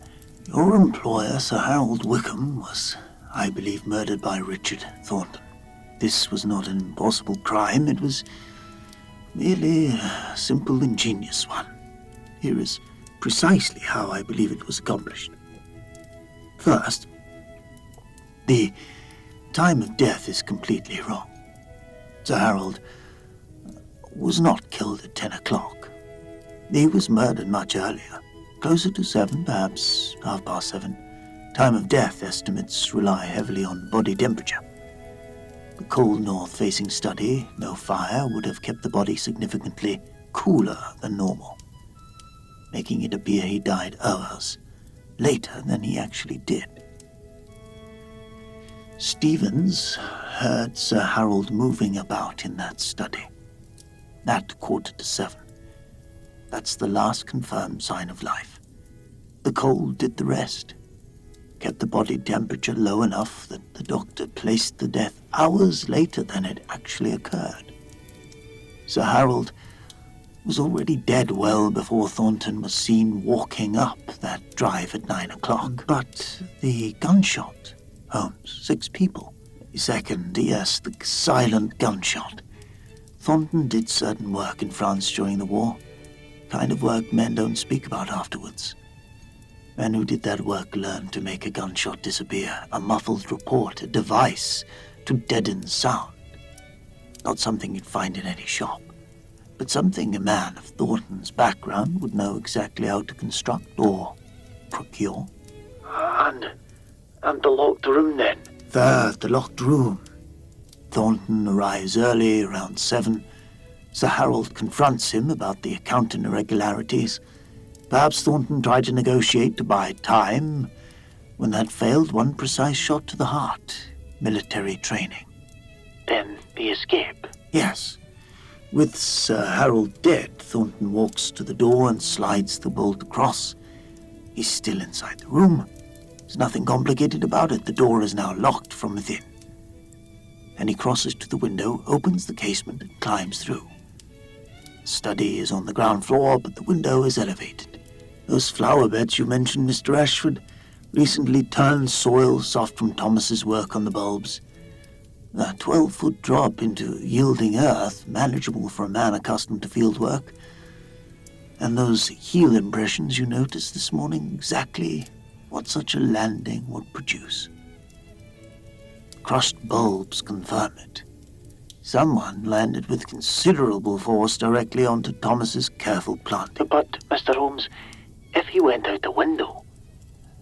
Your employer, Sir Harold Wickham, was, I believe, murdered by Richard Thornton. This was not an impossible crime. It was merely a simple, ingenious one. Here is precisely how I believe it was accomplished. First, the time of death is completely wrong. Sir Harold was not killed at 10 o'clock. He was murdered much earlier, closer to 7, perhaps 7:30. Time of death estimates rely heavily on body temperature. The cold north-facing study, no fire, would have kept the body significantly cooler than normal, making it appear he died hours later than he actually did. Stevens heard Sir Harold moving about in that study at 7:15. That's the last confirmed sign of life. The cold did the rest, kept the body temperature low enough that the doctor placed the death hours later than it actually occurred. Sir Harold was already dead well before Thornton was seen walking up that drive at 9 o'clock. But the gunshot, Holmes, 6 people. The second, yes, the silent gunshot. Thornton did certain work in France during the war. Kind of work men don't speak about afterwards. Men who did that work learned to make a gunshot disappear, a muffled report, a device to deaden sound. Not something you'd find in any shop, but something a man of Thornton's background would know exactly how to construct or procure. And the locked room then? Third, the locked room. Thornton arrives early, around 7. Sir Harold confronts him about the accounting irregularities. Perhaps Thornton tried to negotiate to buy time. When that failed, one precise shot to the heart. Military training. Then the escape? Yes. With Sir Harold dead, Thornton walks to the door and slides the bolt across. He's still inside the room. There's nothing complicated about it. The door is now locked from within. And he crosses to the window, opens the casement, and climbs through. The study is on the ground floor, but the window is elevated. Those flower beds you mentioned, Mr. Ashford, recently turned soil soft from Thomas's work on the bulbs. A 12-foot drop into yielding earth, manageable for a man accustomed to field work. And those heel impressions you noticed this morning, exactly what such a landing would produce. Crushed bulbs confirm it. Someone landed with considerable force directly onto Thomas's careful planting. But, Mr. Holmes, if he went out the window,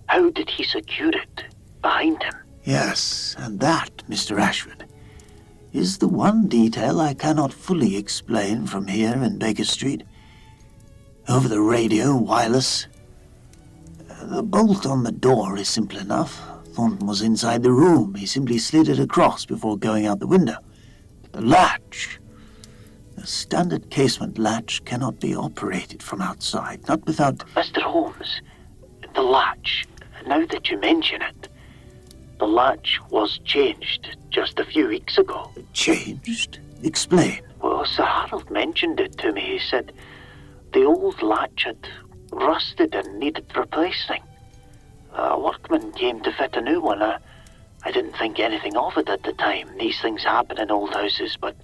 how did he secure it behind him? Yes, and that, Mr. Ashford, is the one detail I cannot fully explain from here in Baker Street. Over the radio, wireless. The bolt on the door is simple enough. Thornton was inside the room. He simply slid it across before going out the window. The latch. The standard casement latch cannot be operated from outside, not without... Mr. Holmes, the latch, now that you mention it, the latch was changed just a few weeks ago. Changed? Explain. Well, Sir Harold mentioned it to me. He said the old latch had rusted and needed replacing. A workman came to fit a new one. I didn't think anything of it at the time. These things happen in old houses, but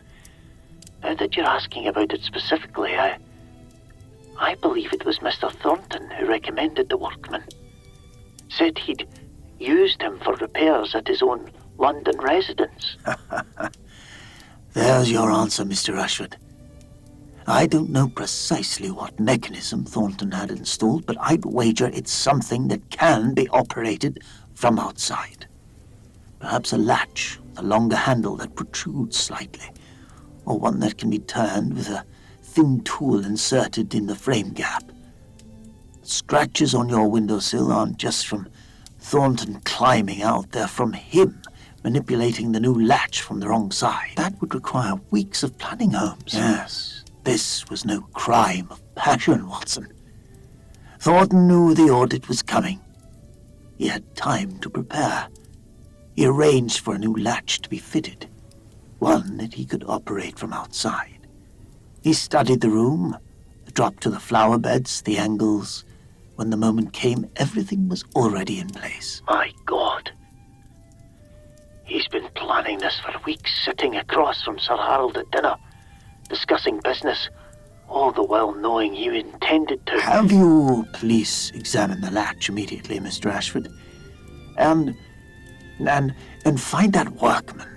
now that you're asking about it specifically, I believe it was Mr. Thornton who recommended the workman. Said he'd used him for repairs at his own London residence. There's your answer, Mr. Ashford. I don't know precisely what mechanism Thornton had installed, but I'd wager it's something that can be operated from outside. Perhaps a latch with a longer handle that protrudes slightly, or one that can be turned with a thin tool inserted in the frame gap. Scratches on your windowsill aren't just from Thornton climbing out, they're from him manipulating the new latch from the wrong side. That would require weeks of planning, Holmes. Yes, this was no crime of passion, Watson. Thornton knew the audit was coming. He had time to prepare. He arranged for a new latch to be fitted, one that he could operate from outside. He studied the room, the drop to the flower beds, the angles, When the moment came, everything was already in place. My God. He's been planning this for weeks, sitting across from Sir Harold at dinner, discussing business, all the while knowing you intended to... Have you police examine the latch immediately, Mr. Ashford? And find that workman.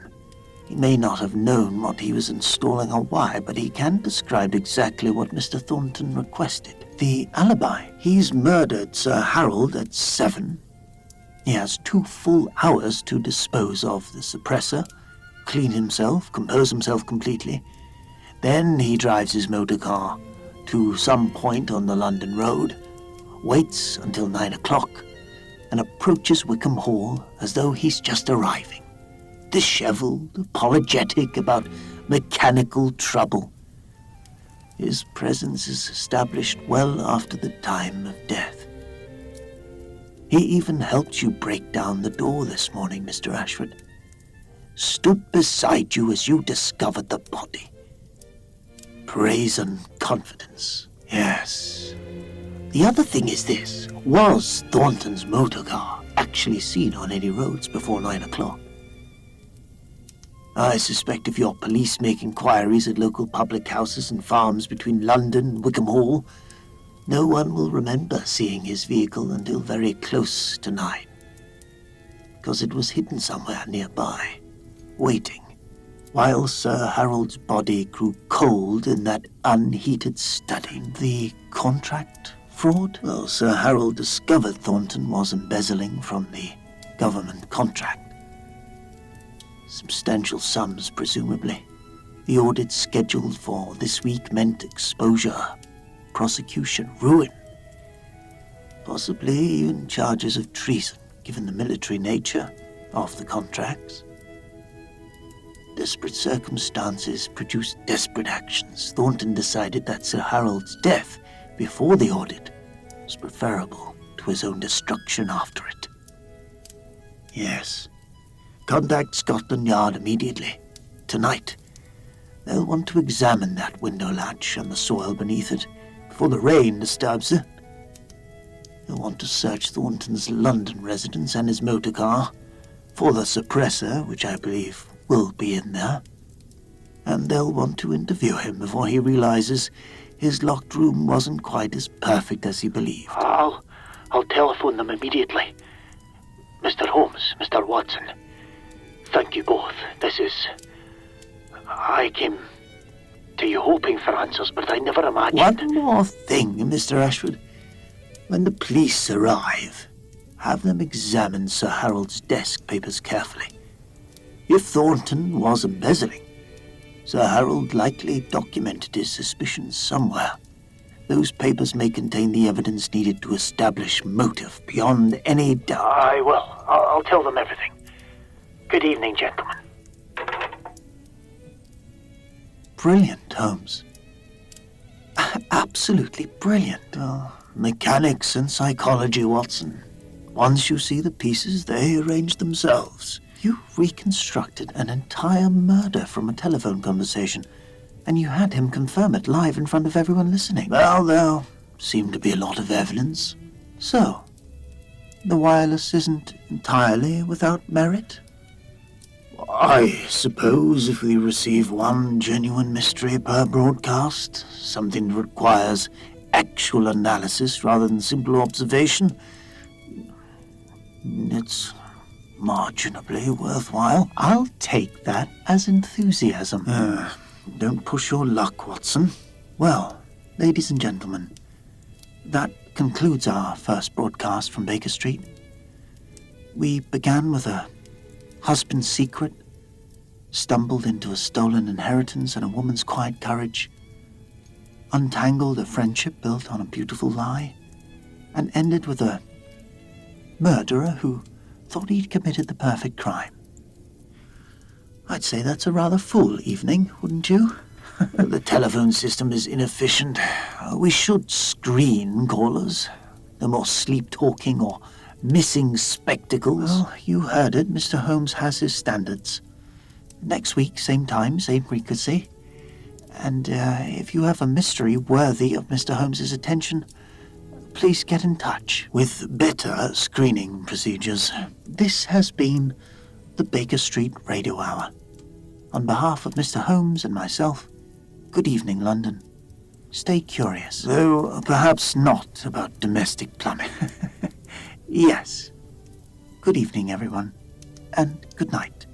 He may not have known what he was installing or why, but he can describe exactly what Mr. Thornton requested. The alibi. He's murdered Sir Harold at 7. He has 2 full hours to dispose of the suppressor, clean himself, compose himself completely. Then he drives his motor car to some point on the London road, waits until 9 o'clock, and approaches Wickham Hall as though he's just arriving. Disheveled, apologetic about mechanical trouble. His presence is established well after the time of death. He even helped you break down the door this morning, Mr. Ashford. Stood beside you as you discovered the body. Praise and confidence. Yes. The other thing is this. Was Thornton's motor car actually seen on any roads before 9 o'clock? I suspect if your police make inquiries at local public houses and farms between London and Wickham Hall, no one will remember seeing his vehicle until very close to 9. Because it was hidden somewhere nearby, waiting, while Sir Harold's body grew cold in that unheated study. The contract fraud? Well, Sir Harold discovered Thornton was embezzling from the government contract. Substantial sums, presumably. The audit scheduled for this week meant exposure, prosecution, ruin. Possibly even charges of treason, given the military nature of the contracts. Desperate circumstances produced desperate actions. Thornton decided that Sir Harold's death before the audit was preferable to his own destruction after it. Yes. Contact Scotland Yard immediately. Tonight. They'll want to examine that window latch and the soil beneath it before the rain disturbs it. They'll want to search Thornton's London residence and his motor car for the suppressor, which I believe will be in there. And they'll want to interview him before he realizes his locked room wasn't quite as perfect as he believed. I'll telephone them immediately. Mr. Holmes, Mr. Watson. Thank you both. I came to you hoping for answers, but I never imagined... One more thing, Mr. Ashford. When the police arrive, have them examine Sir Harold's desk papers carefully. If Thornton was embezzling, Sir Harold likely documented his suspicions somewhere. Those papers may contain the evidence needed to establish motive beyond any doubt. I will. I'll tell them everything. Good evening, gentlemen. Brilliant, Holmes. Absolutely brilliant. Mechanics and psychology, Watson. Once you see the pieces, they arrange themselves. You reconstructed an entire murder from a telephone conversation, and you had him confirm it live in front of everyone listening. Well, there seemed to be a lot of evidence. So, the wireless isn't entirely without merit? I suppose if we receive one genuine mystery per broadcast, something that requires actual analysis rather than simple observation, it's marginally worthwhile. I'll take that as enthusiasm. Don't push your luck, Watson. Well, ladies and gentlemen, that concludes our first broadcast from Baker Street. We began with a husband's secret, stumbled into a stolen inheritance and a woman's quiet courage, untangled a friendship built on a beautiful lie, and ended with a murderer who thought he'd committed the perfect crime. I'd say that's a rather full evening, wouldn't you? The telephone system is inefficient. We should screen callers. No more sleep-talking or missing spectacles. Well, you heard it. Mr. Holmes has his standards. Next week, same time, same frequency. And if you have a mystery worthy of Mr. Holmes's attention, please get in touch with better screening procedures. This has been the Baker Street Radio Hour. On behalf of Mr. Holmes and myself, good evening, London. Stay curious, though perhaps not about domestic plumbing. Yes. Good evening, everyone, and good night.